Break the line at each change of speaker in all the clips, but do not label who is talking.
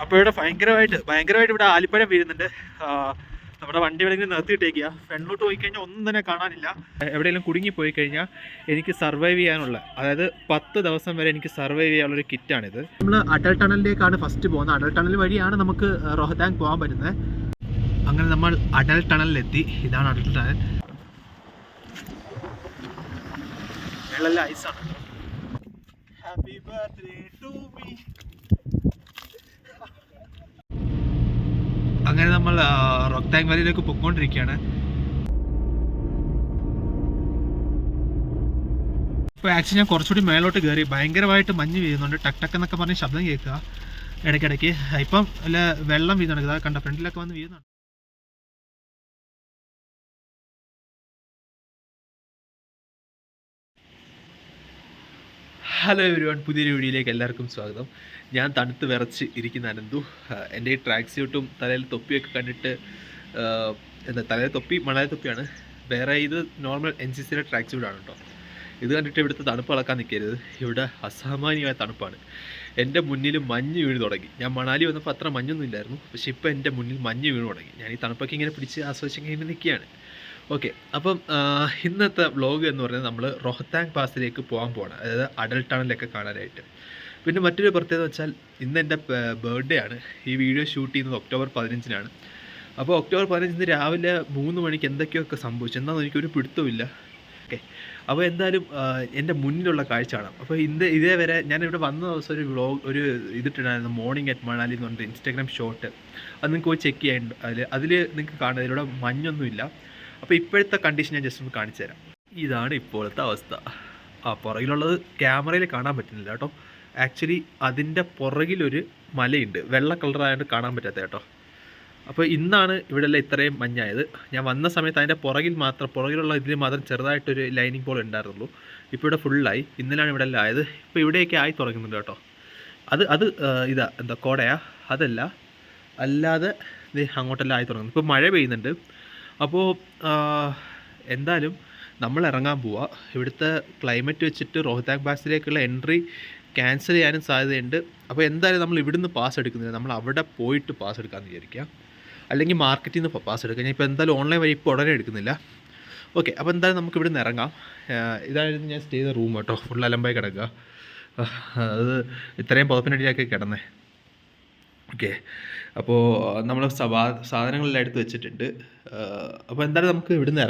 അപ്പോൾ ഇവിടെ ഭയങ്കരമായിട്ട് ഇവിടെ ആലിപ്പഴം വീഴുന്നുണ്ട്. നമ്മുടെ വണ്ടി എവിടെയെങ്കിലും നിർത്തിയിട്ടേക്കുക. ഫ്രണ്ടിലോട്ട് പോയി കഴിഞ്ഞാൽ ഒന്നും തന്നെ കാണാനില്ല. എവിടെയെങ്കിലും കുടുങ്ങിപ്പോയി കഴിഞ്ഞാൽ എനിക്ക് സർവൈവ് ചെയ്യാനുള്ള, അതായത് 10 ദിവസം വരെ എനിക്ക് സർവൈവ് ചെയ്യാനുള്ളൊരു കിറ്റാണിത്. നമ്മൾ അടൽ ടണലിലേക്കാണ് ഫസ്റ്റ് പോകുന്നത്. അടൽ ടണൽ വഴിയാണ് നമുക്ക് റോഹ്താങ് പോകാൻ പറ്റുന്നത്. അങ്ങനെ നമ്മൾ അടൽ ടണലിലെത്തി. ഇതാണ് അടൽ ടണൽ. വെള്ളമെല്ലാം ഐസാണ്. Happy birthday to me. അങ്ങനെ നമ്മൾ റോഹ്താങ് വാലിയിലേക്ക് പൊയ്ക്കൊണ്ടിരിക്കുകയാണ്. ഇപ്പോൾ ആക്ച്വലി ഞാൻ കുറച്ചുകൂടി മേലോട്ട് കയറി. ഭയങ്കരമായിട്ട് മഞ്ഞ് വീഴുന്നുണ്ട്. ടക്ക് ടക്ക് എന്നൊക്കെ പറഞ്ഞ് ശബ്ദം കേൾക്കുക ഇടയ്ക്കിടയ്ക്ക്. ഇപ്പം അല്ല വെള്ളം വീഴുന്നുണ്ട്. ഇതാ കണ്ട ഫ്രണ്ടിലൊക്കെ വന്ന് വീഴുന്നുണ്ട്. ഹലോ എവരിവൺ, പുതിയൊരു വീഡിയോയിലേക്ക് എല്ലാവർക്കും സ്വാഗതം. ഞാൻ തണുത്ത് വിറച്ച് ഇരിക്കുന്ന അനന്തു. എൻ്റെ ഈ ട്രാക്ക് സ്യൂട്ടും തലയിൽ തൊപ്പിയൊക്കെ കണ്ടിട്ട്, തലയിൽ തൊപ്പി മണാലി തൊപ്പിയാണ്. വേറെ ഇത് നോർമൽ NCCയുടെ ട്രാക്ക് സ്യൂട്ടാണ് കേട്ടോ. ഇത് കണ്ടിട്ട് ഇവിടുത്തെ തണുപ്പ് അളക്കാൻ നിൽക്കരുത്. ഇവിടെ അസാമാന്യമായ തണുപ്പാണ്. എൻ്റെ മുന്നിൽ മഞ്ഞ് വീണ് തുടങ്ങി. ഞാൻ മണാലി വന്നപ്പോൾ അത്ര മഞ്ഞൊന്നും ഇല്ലായിരുന്നു, പക്ഷേ ഇപ്പോൾ എൻ്റെ മുന്നിൽ മഞ്ഞ് വീണ് തുടങ്ങി. ഞാൻ ഈ തണുപ്പൊക്കെ ഇങ്ങനെ പിടിച്ച് ആസ്വദിച്ചിങ്ങനെ നിൽക്കുകയാണ്. ഓക്കെ, അപ്പം ഇന്നത്തെ വ്ളോഗ് എന്ന് പറയുന്നത് നമ്മൾ റോഹ്താങ് പാസിലേക്ക് പോകാൻ പോകണം, അതായത് അടൽ ടണലൊക്കെ കാണാനായിട്ട്. പിന്നെ മറ്റൊരു പ്രത്യേകത വെച്ചാൽ ഇന്ന് എൻ്റെ ബർത്ത്ഡേ ആണ്. ഈ വീഡിയോ ഷൂട്ട് ചെയ്യുന്നത് ഒക്ടോബർ 15-നാണ്. അപ്പോൾ ഒക്ടോബർ 15 രാവിലെ 3 മണിക്ക് എന്തൊക്കെയൊക്കെ സംഭവിച്ചു എന്നാന്ന് എനിക്കൊരു പിടുത്തമില്ല. ഓക്കെ, അപ്പോൾ എന്തായാലും എൻ്റെ മുന്നിലുള്ള കാഴ്ച കാണാം. അപ്പോൾ ഇതേവരെ ഞാനിവിടെ വന്ന ദിവസം ഒരു വ്ളോഗ് ഇതിട്ടുണ്ടായിരുന്നു, മോർണിംഗ് അറ്റ് മണാലി എന്ന് പറഞ്ഞിട്ട് ഇൻസ്റ്റാഗ്രാം ഷോട്ട്. അത് നിങ്ങൾക്ക് പോയി ചെക്ക് ചെയ്യാനുണ്ട്. അതിൽ നിങ്ങൾക്ക് കാണാം ഇതിലൂടെ മഞ്ഞൊന്നുമില്ല. അപ്പോൾ ഇപ്പോഴത്തെ കണ്ടീഷൻ ഞാൻ ജസ്റ്റ് ഒന്ന് കാണിച്ചു തരാം. ഇതാണ് ഇപ്പോഴത്തെ അവസ്ഥ. പുറകിലുള്ളത് ക്യാമറയിൽ കാണാൻ പറ്റുന്നില്ല കേട്ടോ. ആക്ച്വലി അതിൻ്റെ പുറകിലൊരു മലയുണ്ട്, വെള്ള കളറായിട്ട് കാണാൻ പറ്റാത്ത കേട്ടോ. അപ്പോൾ ഇന്നാണ് ഇവിടെല്ലാം ഇത്രയും മഞ്ഞായത്. ഞാൻ വന്ന സമയത്ത് അതിൻ്റെ പുറകിലുള്ള ഇതിൽ മാത്രം ചെറുതായിട്ടൊരു ലൈനിങ് പോൾ ഉണ്ടായിരുന്നുള്ളൂ. ഇപ്പോൾ ഇവിടെ ഫുള്ളായി. ഇന്നലാണ് ഇവിടെ എല്ലാം ആയത്. ഇപ്പോൾ ഇവിടെയൊക്കെ ആയി തുടങ്ങുന്നുണ്ട് കേട്ടോ. അത് ഇതാ എന്താ കോടയാ? അതല്ല, അല്ലാതെ ഇത് അങ്ങോട്ടെല്ലാം ആയി തുടങ്ങുന്നു. ഇപ്പോൾ മഴ പെയ്യുന്നുണ്ട്. അപ്പോൾ എന്തായാലും നമ്മൾ ഇറങ്ങാൻ പോവുക. ഇവിടുത്തെ ക്ലൈമറ്റ് വെച്ചിട്ട് റോഹ്താങ് പാസിലേക്കുള്ള എൻട്രി ക്യാൻസൽ ചെയ്യാനും സാധ്യതയുണ്ട്. അപ്പോൾ എന്തായാലും നമ്മൾ ഇവിടുന്ന് പാസ് എടുക്കുന്നില്ല, നമ്മൾ അവിടെ പോയിട്ട് പാസ് എടുക്കാമെന്ന് വിചാരിക്കുക. അല്ലെങ്കിൽ മാർക്കറ്റിൽ നിന്ന് പാസ് എടുക്കുക. ഞാൻ ഇപ്പോൾ എന്തായാലും ഓൺലൈൻ വഴി ഇപ്പോൾ ഉടനെ എടുക്കുന്നില്ല. ഓക്കെ, അപ്പോൾ എന്തായാലും നമുക്ക് ഇവിടുന്ന് ഇറങ്ങാം. ഇതായിരുന്നു ഞാൻ സ്റ്റേ ചെയ്ത റൂം കേട്ടോ. ഫുൾ അലമ്പായി കിടക്കുക. അത് ഇത്രയും പുതപ്പിനടിയാക്കി കിടന്നേ. ഓക്കെ, അപ്പോൾ നമ്മൾ സാധനങ്ങളെല്ലാം എടുത്ത് വെച്ചിട്ടുണ്ട്. അപ്പോൾ എന്തായാലും നമുക്ക് ഇവിടുന്ന്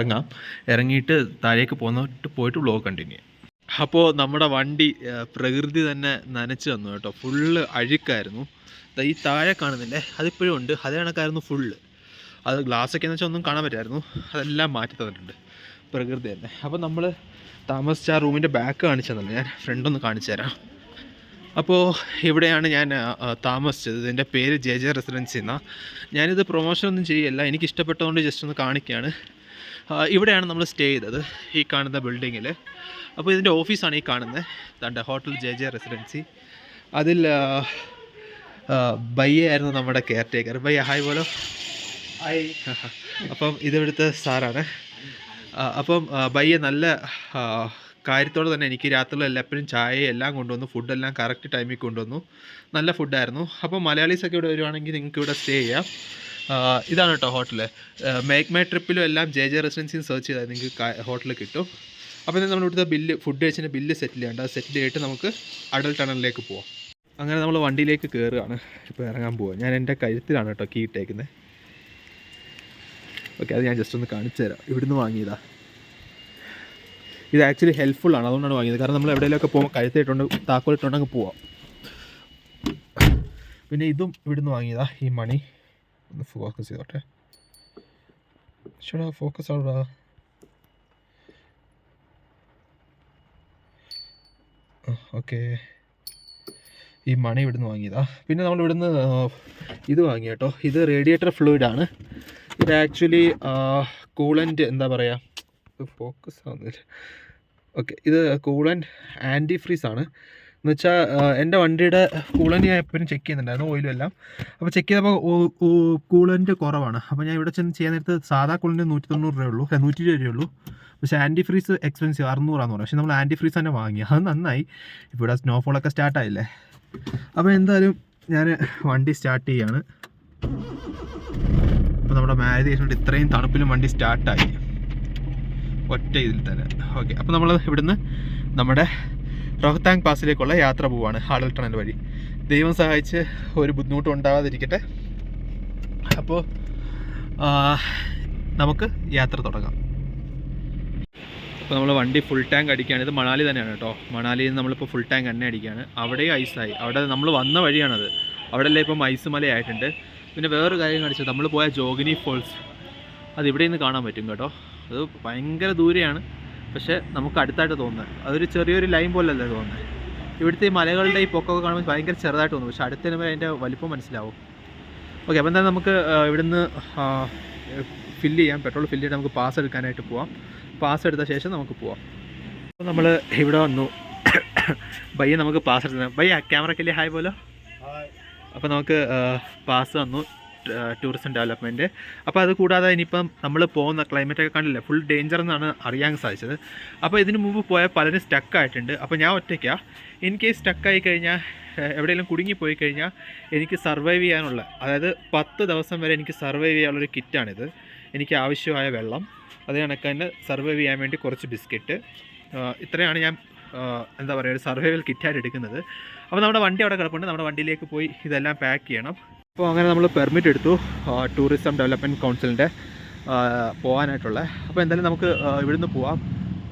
ഇറങ്ങിയിട്ട് താഴേക്ക് പോയിട്ട് വ്ളോഗ് കണ്ടിന്യൂ ചെയ്യാം. അപ്പോൾ നമ്മുടെ വണ്ടി പ്രകൃതി തന്നെ നനച്ച് തന്നു കേട്ടോ. ഫുള്ള് അഴുക്കായിരുന്നു. ഈ താഴെ കാണുന്നില്ലേ, അതിപ്പോഴും ഉണ്ട്. അതേ കണക്കായിരുന്നു ഫുള്ള്. അത് ഗ്ലാസ്സൊക്കെ എന്ന് വെച്ചാൽ ഒന്നും കാണാൻ പറ്റായിരുന്നു. അതെല്ലാം മാറ്റി തന്നിട്ടുണ്ട് പ്രകൃതി തന്നെ. അപ്പോൾ നമ്മൾ താമസിച്ച ആ റൂമിൻ്റെ ബാക്ക് കാണിച്ചു തന്നില്ല, ഞാൻ ഫ്രണ്ടൊന്ന് കാണിച്ചു തരാം. അപ്പോൾ ഇവിടെയാണ് ഞാൻ താമസിച്ചത്. ഇതിൻ്റെ പേര് JJ റെസിഡൻസി എന്നാണ്. ഞാനിത് പ്രൊമോഷനൊന്നും ചെയ്യല്ല, എനിക്ക് ഇഷ്ടപ്പെട്ടതുകൊണ്ട് ജസ്റ്റ് ഒന്ന് കാണിക്കുകയാണ്. ഇവിടെയാണ് നമ്മൾ സ്റ്റേ ചെയ്തത്, ഈ കാണുന്ന ബിൽഡിങ്ങിൽ. അപ്പോൾ ഇതിൻ്റെ ഓഫീസാണ് ഈ കാണുന്നത്, തൻ്റെ ഹോട്ടൽ JJ റെസിഡൻസി. അതിൽ ബയ്യ ആയിരുന്നു നമ്മുടെ കെയർ ടേക്കർ. ബയ്യ ഹായ് പോലോ. ഹായ്. അപ്പം ഇതിവിടുത്തെ സാറാണ്. അപ്പം ബയ്യ നല്ല കാര്യത്തോടെ തന്നെ എനിക്ക് രാത്രിയിലെല്ലാം എപ്പോഴും ചായ എല്ലാം കൊണ്ടുവന്നു, ഫുഡെല്ലാം കറക്റ്റ് ടൈമിൽ കൊണ്ടുവന്നു. നല്ല ഫുഡായിരുന്നു. അപ്പോൾ മലയാളീസൊക്കെ ഇവിടെ വരുവാണെങ്കിൽ നിങ്ങൾക്ക് ഇവിടെ സ്റ്റേ ചെയ്യാം. ഇതാണ് കേട്ടോ ഹോട്ടൽ. മേക്ക് മൈ ട്രിപ്പിലും എല്ലാം JJ റെസിഡൻസിന്ന് സെർച്ച് ചെയ്താൽ നിങ്ങൾക്ക് ഹോട്ടൽ കിട്ടും. അപ്പോൾ നമ്മൾ ഇവിടുത്തെ ഫുഡ് കഴിച്ചതിൻ്റെ ബില്ല് സെറ്റിൽ ചെയ്യേണ്ട. അത് സെറ്റിൽ ചെയ്തിട്ട് നമുക്ക് അടൽ ടണലിലേക്ക് പോവാം. അങ്ങനെ നമ്മൾ വണ്ടിയിലേക്ക് കയറുകയാണ്. ഇപ്പോൾ ഇറങ്ങാൻ പോവാം. ഞാൻ എൻ്റെ കഴുത്തിലാണ് കേട്ടോ കീ ഇട്ടേക്കുന്നത്. ഓക്കെ, അത് ഞാൻ ജസ്റ്റ് ഒന്ന് കാണിച്ചു തരാം. ഇവിടുന്ന് വാങ്ങിയതാ. ഇത് ആക്ച്വലി ഹെൽപ്ഫുള്ളാണ്, അതുകൊണ്ടാണ് വാങ്ങിയത്. കാരണം നമ്മൾ എവിടെയെങ്കിലുമൊക്കെ പോകുമ്പോൾ കഴുത്തിട്ടുണ്ട്, താക്കോലിട്ടുണ്ടെങ്കിൽ പോവാം. പിന്നെ ഇതും ഇവിടുന്ന് വാങ്ങിയതാ. ഈ മണി ഒന്ന് ഫോക്കസ് ചെയ്തോട്ടെ. ശരിയാ, ഫോക്കസ് ആവുക. ഓക്കെ, ഈ മണി ഇവിടുന്ന് വാങ്ങിയതാ. പിന്നെ നമ്മൾ ഇവിടുന്ന് ഇത് വാങ്ങി കേട്ടോ. ഇത് റേഡിയേറ്റർ ഫ്ലൂയിഡാണ്. ഇത് ആക്ച്വലി കൂളൻ്റ് എന്താ പറയുക, ഫോക്കസ് ആവുന്നില്ല. ഓക്കെ, ഇത് കൂളൻ്റ് ആൻറ്റി ഫ്രീസാണ്. എന്ന് വെച്ചാൽ എൻ്റെ വണ്ടിയുടെ കൂളൻ്റ് ഞാൻ എപ്പോഴും ചെക്ക് ചെയ്യുന്നുണ്ടായിരുന്നു, ഓയിലും എല്ലാം. അപ്പോൾ ചെക്ക് ചെയ്തപ്പോൾ കൂളൻ്റ് കുറവാണ്. അപ്പോൾ ഞാൻ ഇവിടെ ചെന്ന് ചെയ്യാൻ നേരത്ത് സാധാ കൂളൻ്റ് 190 രൂപയുള്ളൂ, 120 രൂപയുള്ളൂ. പക്ഷേ ആൻറ്റി ഫ്രീസ് എക്സ്പെൻസീവ് 600 പറഞ്ഞു. പക്ഷേ നമ്മൾ ആൻറ്റി ഫ്രീസ് തന്നെ വാങ്ങി. അത് നന്നായി, ഇപ്പോൾ ഇവിടെ സ്നോഫോളൊക്കെ സ്റ്റാർട്ടായില്ലേ. അപ്പോൾ എന്തായാലും ഞാൻ വണ്ടി സ്റ്റാർട്ട് ചെയ്യാണ്. അപ്പോൾ നമ്മുടെ മാരുതി കൊണ്ട് ഇത്രയും തണുപ്പിലും വണ്ടി സ്റ്റാർട്ടായി ഒറ്റ ഇതിൽ തന്നെ. ഓക്കെ, അപ്പോൾ നമ്മൾ ഇവിടുന്ന് നമ്മുടെ റോഹ്താങ് പാസിലേക്കുള്ള യാത്ര പോവാണ് അടൽ ടണൽ വഴി. ദൈവം സഹായിച്ച് ഒരു ബുദ്ധിമുട്ടും ഉണ്ടാവാതിരിക്കട്ടെ. അപ്പോൾ നമുക്ക് യാത്ര തുടങ്ങാം. അപ്പോൾ നമ്മൾ വണ്ടി ഫുൾ ടാങ്ക് അടിക്കുകയാണ്. ഇത് മണാലി തന്നെയാണ് കേട്ടോ. മണാലിയിൽ നിന്ന് നമ്മളിപ്പോൾ ഫുൾ ടാങ്ക് എണ്ണ അടിക്കുകയാണ്. അവിടെയും ഐസായി. അവിടെ നമ്മൾ വന്ന വഴിയാണത്. അവിടെ എല്ലാം ഇപ്പം ഐസ് മലയായിട്ടുണ്ട്. പിന്നെ വേറൊരു കാര്യം കാണിച്ചത്, നമ്മൾ പോയ ജോഗിനി ഫോൾസ് അത് ഇവിടെ നിന്ന് കാണാൻ പറ്റും കേട്ടോ. അത് ഭയങ്കര ദൂരെയാണ്, പക്ഷേ നമുക്ക് അടുത്തായിട്ട് തോന്നുന്നത്. അതൊരു ചെറിയൊരു ലൈൻ പോലല്ലേ തോന്നുന്നത്. ഇവിടുത്തെ ഈ മലകളുടെ ഈ പൊക്കമൊക്കെ കാണുമ്പോൾ ഭയങ്കര ചെറുതായിട്ട് തോന്നും, പക്ഷേ അടുത്ത് വരുമ്പോൾ അതിൻ്റെ വലിപ്പം മനസ്സിലാവും. ഓക്കെ, അപ്പോൾ എന്തായാലും നമുക്ക് ഇവിടുന്ന് ഫില്ല് ചെയ്യാം. പെട്രോൾ ഫില്ല് ചെയ്ത് നമുക്ക് പാസ് എടുക്കാനായിട്ട് പോവാം. പാസ് എടുത്ത ശേഷം നമുക്ക് പോവാം. അപ്പോൾ നമ്മൾ ഇവിടെ വന്നു. ഭയ്യ നമുക്ക് പാസ് എടുക്കണം. ഭയ്യ ക്യാമറയ്ക്കല്ലേ ഹായ് പോലോ. അപ്പോൾ നമുക്ക് പാസ് വന്നു, ടൂറിസം ഡെവലപ്മെൻറ്റ്. അപ്പോൾ അത് കൂടാതെ ഇനിയിപ്പം നമ്മൾ പോകുന്ന ക്ലൈമറ്റൊക്കെ കണ്ടില്ലേ, ഫുൾ ഡേഞ്ചർ എന്നാണ് അറിയാൻ സാധിച്ചത്. അപ്പോൾ ഇതിന് മുമ്പ് പോയ പലരും സ്റ്റക്കായിട്ടുണ്ട്. അപ്പോൾ ഞാൻ ഒറ്റയ്ക്കാണ്. ഇൻ കേസ് സ്റ്റക്കായി കഴിഞ്ഞാൽ, എവിടെയെങ്കിലും കുടുങ്ങിപ്പോയി കഴിഞ്ഞാൽ എനിക്ക് സർവൈവ് ചെയ്യാനുള്ള, അതായത് 10 ദിവസം വരെ എനിക്ക് സർവൈവ് ചെയ്യാനുള്ളൊരു കിറ്റാണിത്. എനിക്ക് ആവശ്യമായ വെള്ളം, അത് കണക്ക് തന്നെ സർവൈവ് ചെയ്യാൻ വേണ്ടി കുറച്ച് ബിസ്ക്കറ്റ്, ഇത്രയാണ് ഞാൻ എന്താ പറയുക ഒരു സർവൈവൽ കിറ്റായിട്ട് എടുക്കുന്നത്. അപ്പോൾ നമ്മുടെ വണ്ടി അവിടെ കിടപ്പുണ്ട്. നമ്മുടെ വണ്ടിയിലേക്ക് പോയി ഇതെല്ലാം പാക്ക് ചെയ്യണം. അപ്പോൾ അങ്ങനെ നമ്മൾ പെർമിറ്റ് എടുത്തു ടൂറിസം ഡെവലപ്മെൻറ്റ് കൗൺസിലിൻ്റെ പോകാനായിട്ടുള്ള. അപ്പോൾ എന്തായാലും നമുക്ക് ഇവിടുന്ന് പോവാം.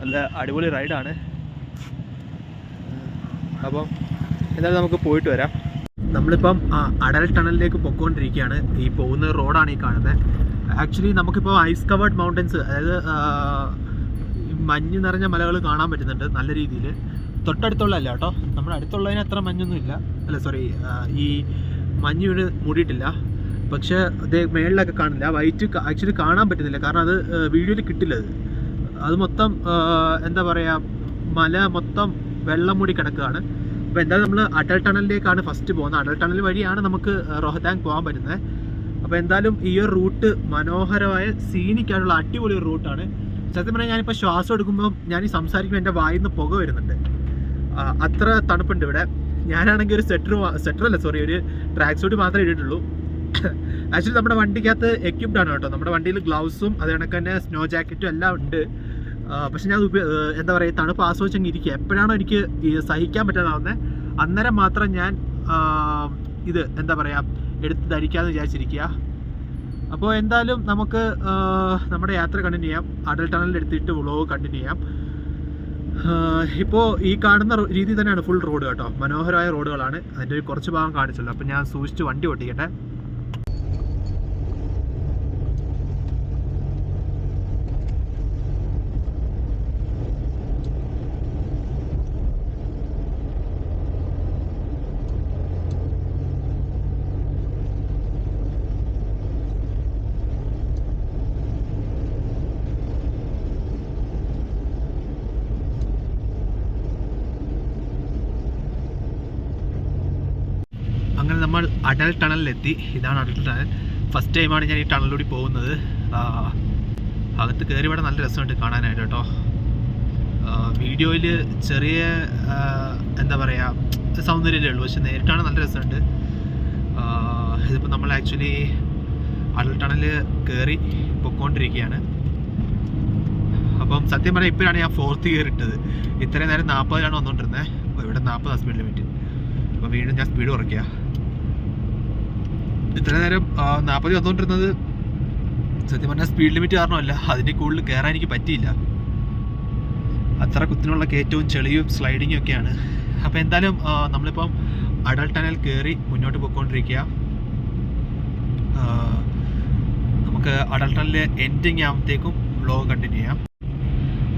നല്ല അടിപൊളി റൈഡാണ്. അപ്പം എന്തായാലും നമുക്ക് പോയിട്ട് വരാം. നമ്മളിപ്പം അടൽ ടണലിലേക്ക് പൊയ്ക്കൊണ്ടിരിക്കുകയാണ്. ഈ പോകുന്ന റോഡാണ് ഈ കാണുന്നത്. ആക്ച്വലി നമുക്കിപ്പോൾ ഐസ് കവേർഡ് മൗണ്ടൻസ്, അതായത് മഞ്ഞ് നിറഞ്ഞ മലകൾ കാണാൻ പറ്റുന്നുണ്ട് നല്ല രീതിയിൽ. തൊട്ടടുത്തുള്ളതല്ല കേട്ടോ, നമ്മുടെ അടുത്തുള്ളതിന് അത്ര മഞ്ഞൊന്നും ഇല്ല. അല്ല സോറി, ഈ മഞ്ഞ് വീണ് മൂടിയിട്ടില്ല. പക്ഷേ അത് മേളിലൊക്കെ കാണില്ല. വൈറ്റ് ആക്ച്വലി കാണാൻ പറ്റുന്നില്ല, കാരണം അത് വീഡിയോയിൽ കിട്ടില്ല. അത് മൊത്തം എന്താ പറയുക, മല മൊത്തം വെള്ളം മൂടി കിടക്കുകയാണ്. അപ്പോൾ എന്തായാലും നമ്മൾ അടൽ ടണലിലേക്കാണ് ഫസ്റ്റ് പോകുന്നത്. അടൽ ടണൽ വഴിയാണ് നമുക്ക് റോഹ്താങ് പോകാൻ പറ്റുന്നത്. അപ്പോൾ എന്തായാലും ഈ ഒരു റൂട്ട് മനോഹരമായ സീനിക്കാനുള്ള അടിപൊളി ഒരു റൂട്ടാണ്. സത്യം പറഞ്ഞാൽ ഞാനിപ്പോൾ ശ്വാസം എടുക്കുമ്പോൾ ഞാൻ ഈ സംസാരിക്കുമ്പോൾ എൻ്റെ വായിൽ നിന്ന് പുക വരുന്നുണ്ട്. അത്ര തണുപ്പുണ്ട് ഇവിടെ. ഞാനാണെങ്കിൽ ഒരു ഒരു ട്രാക്ക് സൂട്ട് മാത്രമേ ഇട്ടിട്ടുള്ളൂ. ആക്ച്വലി നമ്മുടെ വണ്ടിക്കകത്ത് എക്യുപ്ഡ് ആണ് കേട്ടോ. നമ്മുടെ വണ്ടിയിൽ ഗ്ലൗസും അത് കണക്ക് തന്നെ സ്നോ ജാക്കറ്റും എല്ലാം ഉണ്ട്. പക്ഷെ ഞാൻ എന്താ പറയുക, തണുപ്പ് ആസ്വദിച്ചങ്ങ് ഇരിക്കുക. എപ്പോഴാണോ എനിക്ക് സഹിക്കാൻ പറ്റാതാവുന്നത് അന്നേരം മാത്രം ഞാൻ ഇത് എന്താ പറയുക എടുത്ത് ധരിക്കാമെന്ന് വിചാരിച്ചിരിക്കുക. അപ്പോൾ എന്തായാലും നമുക്ക് നമ്മുടെ യാത്ര കണ്ടിന്യൂ ചെയ്യാം. അടൽ ടണലിൽ എടുത്തിട്ട് വ്ളോഗ് കണ്ടിന്യൂ ചെയ്യാം. ഇപ്പോൾ ഈ കാണുന്ന രീതി തന്നെയാണ് ഫുൾ റോഡ് കേട്ടോ. മനോഹരമായ റോഡുകളാണ്. അതിൻ്റെ ഒരു കുറച്ച് ഭാഗം കാണിച്ചല്ലോ. അപ്പോൾ ഞാൻ സൂക്ഷിച്ച് വണ്ടി ഓട്ടിക്കട്ടെ. അങ്ങനെ നമ്മൾ അടൽ ടണലിലെത്തി. ഇതാണ് അടൽ ടണൽ. ഫസ്റ്റ് ടൈമാണ് ഞാൻ ഈ ടണലിലൂടെ പോകുന്നത്. അകത്ത് കയറി ഇവിടെ നല്ല രസമുണ്ട് കാണാനായിട്ട് കേട്ടോ. വീഡിയോയിൽ ചെറിയ എന്താ പറയുക സൗന്ദര്യമല്ലേ ഉള്ളൂ, പക്ഷെ നേരിട്ടാണ് നല്ല രസമുണ്ട്. ഇതിപ്പോൾ നമ്മൾ ആക്ച്വലി അടൽ ടണൽ കയറി പൊയ്ക്കൊണ്ടിരിക്കുകയാണ്. അപ്പം സത്യം പറഞ്ഞാൽ ഇപ്പോഴാണ് ഞാൻ 4th ഗിയർ ഇട്ടത്. ഇത്രയും നേരം 40 വന്നുകൊണ്ടിരുന്നത്. അപ്പോൾ ഇവിടെ 40 സ്പീഡ് ലിമിറ്റ്. അപ്പോൾ വീണ്ടും ഞാൻ സ്പീഡ് കുറയ്ക്കുക. ഇത്ര നേരം 40 വന്നുകൊണ്ടിരുന്നത് സത്യം പറഞ്ഞാൽ സ്പീഡ് ലിമിറ്റ് കാരണമല്ല, അതിൻ്റെ കൂടുതൽ കയറാൻ എനിക്ക് പറ്റിയില്ല. അത്ര കുത്തിനുള്ള കയറ്റവും ചെളിയും സ്ലൈഡിങ്ങും ഒക്കെയാണ്. അപ്പോൾ എന്തായാലും നമ്മളിപ്പം അടൽ ടണൽ കയറി മുന്നോട്ട് പോയിക്കൊണ്ടിരിക്കുക. നമുക്ക് അടൽ ടണൽ എൻഡിങ് ആകുമ്പോഴത്തേക്കും വ്ളോഗ് കണ്ടിന്യൂ ചെയ്യാം.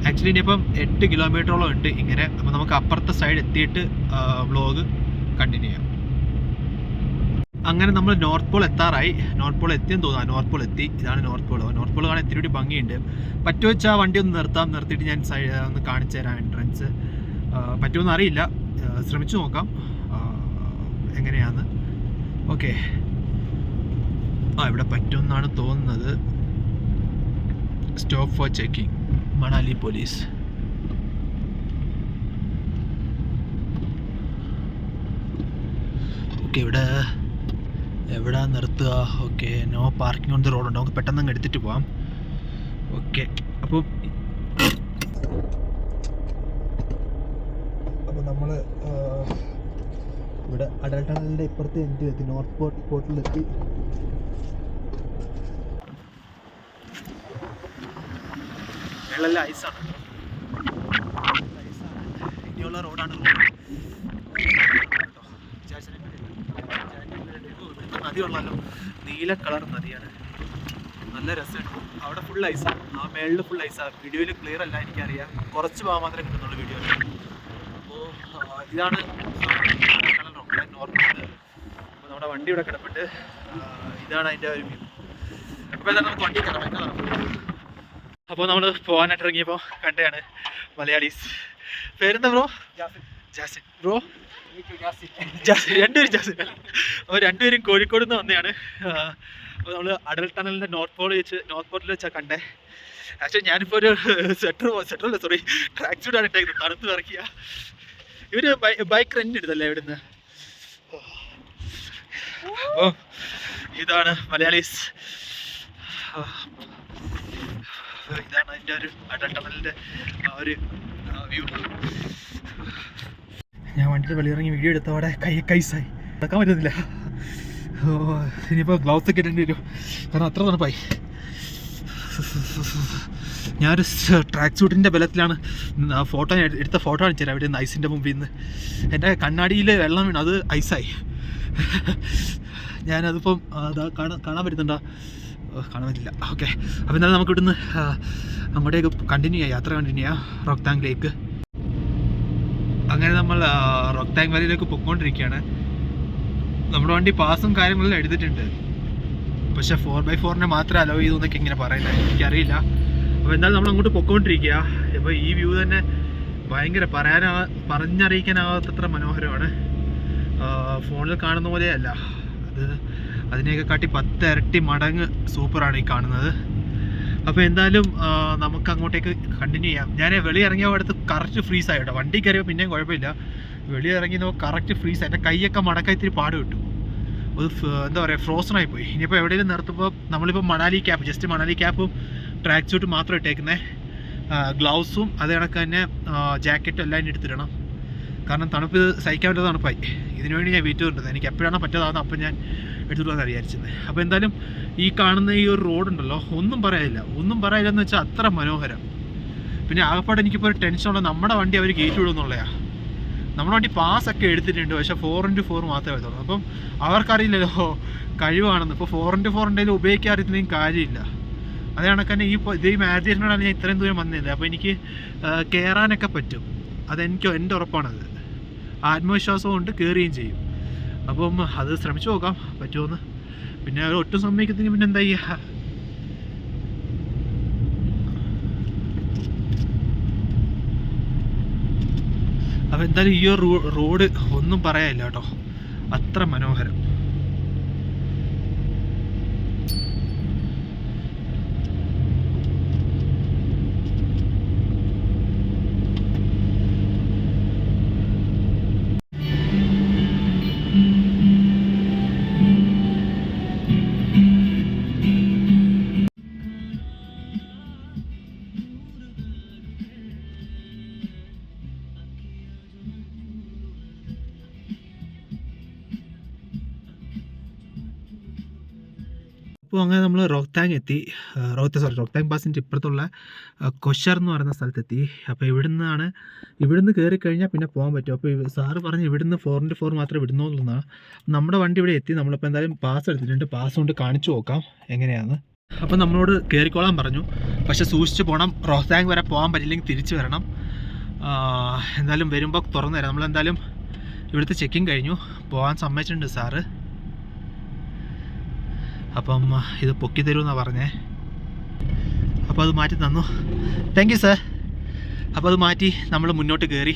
ആക്ച്വലി ഇനിയിപ്പം 8 കിലോമീറ്ററോളം ഉണ്ട് ഇങ്ങനെ. അപ്പോൾ നമുക്ക് അപ്പുറത്തെ സൈഡ് എത്തിയിട്ട് വ്ളോഗ് കണ്ടിന്യൂ ചെയ്യാം. അങ്ങനെ നമ്മൾ നോർത്ത് പോൾ എത്താറായി. നോർത്ത് പോൾ എത്തിയെന്ന് തോന്നുന്നു. നോർത്ത് പോൾ എത്തി. ഇതാണ് നോർത്ത് പോൾ. നോർത്ത് പോൾ കാണാൻ ഇത്തിരി കൂടി ഭംഗിയുണ്ട്. പറ്റുമോ വെച്ചാൽ വണ്ടി ഒന്ന് നിർത്തിയിട്ട് ഞാൻ ഒന്ന് കാണിച്ചു തരാം എൻട്രൻസ്. പറ്റുമെന്ന് അറിയില്ല, ശ്രമിച്ചു നോക്കാം എങ്ങനെയാന്ന്. ഓക്കെ, ഇവിടെ പറ്റുമെന്നാണ് തോന്നുന്നത്. Stop for checking, Manali police. Okay, ഇവിടെ എവിടെ നിർത്തുക? Okay, no parking on the road ഉണ്ട്. നമുക്ക് പെട്ടെന്ന് അങ്ങ് എടുത്തിട്ട് പോവാം. ഓക്കെ, അപ്പോൾ നമ്മൾ ഇവിടെ അടൽ ടണലിൻ്റെ ഇപ്പുറത്തെ എത്തി, നോർത്ത് പോർട്ടിലെത്തി. വെള്ളമെല്ലാം ഐസാണ്, ഇനിയുള്ള റോഡാണ്. നദി ഉള്ളല്ലോ, നീല കളർ നദിയാണ്, നല്ല രസമുണ്ട്. അവിടെ ഫുൾ ഐസാണ്, ആ മേളിൽ ഫുൾ ഐസാണ്. വീഡിയോയിൽ ക്ലിയർ അല്ല, എനിക്കറിയാം, കുറച്ച് ഭാഗം മാത്രമേ കിട്ടുന്നുള്ളൂ വീഡിയോയിൽ. അപ്പോൾ ഇതാണ് നോർമൽ. അപ്പോൾ നമ്മുടെ വണ്ടി ഇവിടെ കിടപ്പുണ്ട്, ഇതാണ് അതിൻ്റെ ഒരു വ്യൂ. അപ്പോൾ എന്താണ് നമുക്ക് വണ്ടി കിടക്കാം. അപ്പോൾ നമ്മൾ പോകാനായിട്ട് ഇറങ്ങിയപ്പോൾ കണ്ടതാണ് മലയാളീസ്. പേരെന്താ ബ്രോ? ജാസിൻ. ബ്രോ? രണ്ടുപേരും ജാസിൻ. അപ്പോൾ രണ്ടുപേരും കോഴിക്കോട് നിന്ന് വന്നതാണ്. അപ്പോൾ നമ്മൾ അടൽ ടണലിൻ്റെ നോർത്ത് പോർട്ടിൽ വെച്ചാൽ കണ്ടേ. ആക്ച്വലി ഞാനിപ്പോൾ ഒരു സ്വെറ്ററല്ല, സോറി, ട്രാക്ക് സൂട്ടാണ് ഇട്ടേക്കുന്നത്, തണുത്ത് ഇറക്കിയ. ഇവർ ബൈക്ക് റെൻ്റ് എടുത്തല്ലേ ഇവിടുന്ന്. അപ്പോൾ ഇതാണ് മലയാളീസ്. ഇതാണ് അതിൻ്റെ ഒരു അടൽ ടണലിൻ്റെ ഒരു വ്യൂ. ഞാൻ വണ്ടിയുടെ വെളിയിറങ്ങി വീഡിയോ എടുത്തവിടെ കൈസായി നടക്കാൻ പറ്റുന്നില്ല. ഇനിയിപ്പോൾ ഗ്ലൗസ് ഒക്കെ ഇടേണ്ടി വരും, കാരണം അത്ര തണുപ്പായി. ഞാനൊരു ട്രാക്ക് സൂട്ടിൻ്റെ ബലത്തിലാണ് എടുത്ത ഫോട്ടോ കാണിച്ചു തരാം. അവിടെ നിന്ന് ഐസിൻ്റെ മുമ്പിൽ നിന്ന് എൻ്റെ കണ്ണാടിയിൽ വെള്ളം വീണു, അത് ഐസായി. ഞാനതിപ്പം അതാ കാണാൻ പറ്റുന്നുണ്ടോ? കാണാൻ പറ്റില്ല. ഓക്കെ, അപ്പോൾ എന്നാലും നമുക്ക് ഇവിടുന്ന് അങ്ങോട്ടേക്ക് യാത്ര കണ്ടിന്യൂ ചെയ്യാം, റോക്താങ് ലേക്ക്. അങ്ങനെ നമ്മൾ റോക്താങ് വാലിയിലേക്ക് പൊയ്ക്കൊണ്ടിരിക്കുകയാണ്. നമ്മുടെ വണ്ടി പാസും കാര്യങ്ങളെല്ലാം എടുത്തിട്ടുണ്ട്, പക്ഷേ 4x4 മാത്രമേ അലോ ചെയ്തു എന്നൊക്കെ ഇങ്ങനെ പറയുന്നത്, എനിക്കറിയില്ല. അപ്പോൾ എന്തായാലും നമ്മൾ അങ്ങോട്ട് പൊയ്ക്കൊണ്ടിരിക്കുക. അപ്പോൾ ഈ വ്യൂ തന്നെ ഭയങ്കര പറഞ്ഞറിയിക്കാനാവാത്തത്ര മനോഹരമാണ്. ഫോണിൽ കാണുന്ന പോലെയല്ല, അതിനെയൊക്കെ കാട്ടി 10 ഇരട്ടി മടങ്ങ് സൂപ്പറാണ് ഈ കാണുന്നത്. അപ്പോൾ എന്തായാലും നമുക്ക് അങ്ങോട്ടേക്ക് കണ്ടിന്യൂ ചെയ്യാം. ഞാൻ വെളിയിറങ്ങിയ അടുത്ത് കറക്റ്റ് ഫ്രീസായി കേട്ടോ. വണ്ടി കയറിയപ്പോൾ പിന്നെയും കുഴപ്പമില്ല, വെളിയിറങ്ങി നമുക്ക് കറക്റ്റ് ഫ്രീസ്. എൻ്റെ കൈയൊക്കെ മടക്കാൻ ഇത്തിരി പാട് കിട്ടും, അത് എന്താ പറയുക, ഫ്രോസണായി പോയി. ഇനിയിപ്പോൾ എവിടെയെങ്കിലും നിർത്തുമ്പോൾ നമ്മളിപ്പോൾ ജസ്റ്റ് മണാലി ക്യാപ്പും ട്രാക്ക് സ്യൂട്ട് മാത്രം ഇട്ടേക്കുന്നത്, ഗ്ലൗസും അത് കണക്ക് തന്നെ ജാക്കറ്റും എല്ലാം എടുത്തിടണം. കാരണം തണുപ്പ് സഹിക്കാൻ പറ്റാത്ത തണുപ്പായി. ഇതിനുവേണ്ടി ഞാൻ വെയിറ്റ് ചെയ്തിട്ടുണ്ട്, എനിക്ക് എപ്പോഴാണ് പറ്റാതാകുന്നത് അപ്പം ഞാൻ എടുത്തിട്ടുള്ളതാണ് വിചാരിച്ചത്. അപ്പോൾ എന്തായാലും ഈ കാണുന്ന ഈ ഒരു റോഡുണ്ടല്ലോ, ഒന്നും പറയാനില്ലെന്ന് വെച്ചാൽ അത്ര മനോഹരം. പിന്നെ ആകപ്പാട് എനിക്കിപ്പോൾ ഒരു ടെൻഷനുള്ള, നമ്മുടെ വണ്ടി അവർ കയറ്റി വിടുമെന്നുള്ളതാണ്. നമ്മുടെ വണ്ടി പാസ്സൊക്കെ എടുത്തിട്ടുണ്ട്, പക്ഷേ 4x4 മാത്രമേ വരുള്ളൂ. അപ്പം അവർക്കറിയില്ലല്ലോ കഴിവാണെന്ന്. ഇപ്പോൾ 4x4 ഉണ്ടെങ്കിലും ഉപയോഗിക്കാറില്ലെങ്കിലും കാര്യമില്ല. അതേ കണക്ക് തന്നെ ഈ മാരേജിനോടാണ് ഞാൻ ഇത്രയും ദൂരം വന്നില്ല. അപ്പോൾ എനിക്ക് കയറാനൊക്കെ പറ്റും, എൻ്റെ ഉറപ്പാണത്. ആത്മവിശ്വാസം കൊണ്ട് കയറുകയും ചെയ്യും. അപ്പം അത് ശ്രമിച്ചു നോക്കാം പറ്റുമെന്ന്. പിന്നെ ഒട്ടും സമ്മതിക്കത്തിന് പിന്നെ എന്താ ചെയ്യുക. അപ്പോൾ എന്തായാലും ഈ ഒരു റോഡ് ഒന്നും പറയാനില്ല കേട്ടോ, അത്ര മനോഹരം. അപ്പോൾ അങ്ങനെ നമ്മൾ റോക്താങ് എത്തി. റോക്താങ് പാസിൻ്റെ ഇപ്പുറത്തുള്ള കൊഷർ എന്ന് പറയുന്ന സ്ഥലത്തെത്തി. അപ്പോൾ ഇവിടുന്ന് കയറി കഴിഞ്ഞാൽ പിന്നെ പോകാൻ പറ്റും. അപ്പോൾ സാറ് പറഞ്ഞ് ഇവിടുന്ന് 4x4 മാത്രമേ വിടുന്നുള്ളതാണ്. നമ്മുടെ വണ്ടി ഇവിടെ എത്തി. നമ്മളിപ്പോൾ എന്തായാലും പാസ് എടുത്തിട്ടുണ്ട്, പാസ് കൊണ്ട് കാണിച്ചു നോക്കാം എങ്ങനെയാണ്. അപ്പോൾ നമ്മളോട് കയറിക്കോളാൻ പറഞ്ഞു, പക്ഷേ സൂക്ഷിച്ച് പോകണം, റോക്താങ് വരെ പോകാൻ പറ്റില്ലെങ്കിൽ തിരിച്ച് വരണം. എന്തായാലും വരുമ്പോൾ തുറന്നു തരാം. നമ്മളെന്തായാലും ഇവിടുത്തെ ചെക്കിങ് കഴിഞ്ഞു, പോകാൻ സമ്മതിച്ചിട്ടുണ്ട് സാറ്. അപ്പം ഇത് പൊക്കി തരുമെന്നാണ് പറഞ്ഞേ. അപ്പോൾ അത് മാറ്റി തന്നു, താങ്ക് യു സാർ. അപ്പോൾ അത് മാറ്റി നമ്മൾ മുന്നോട്ട് കയറി.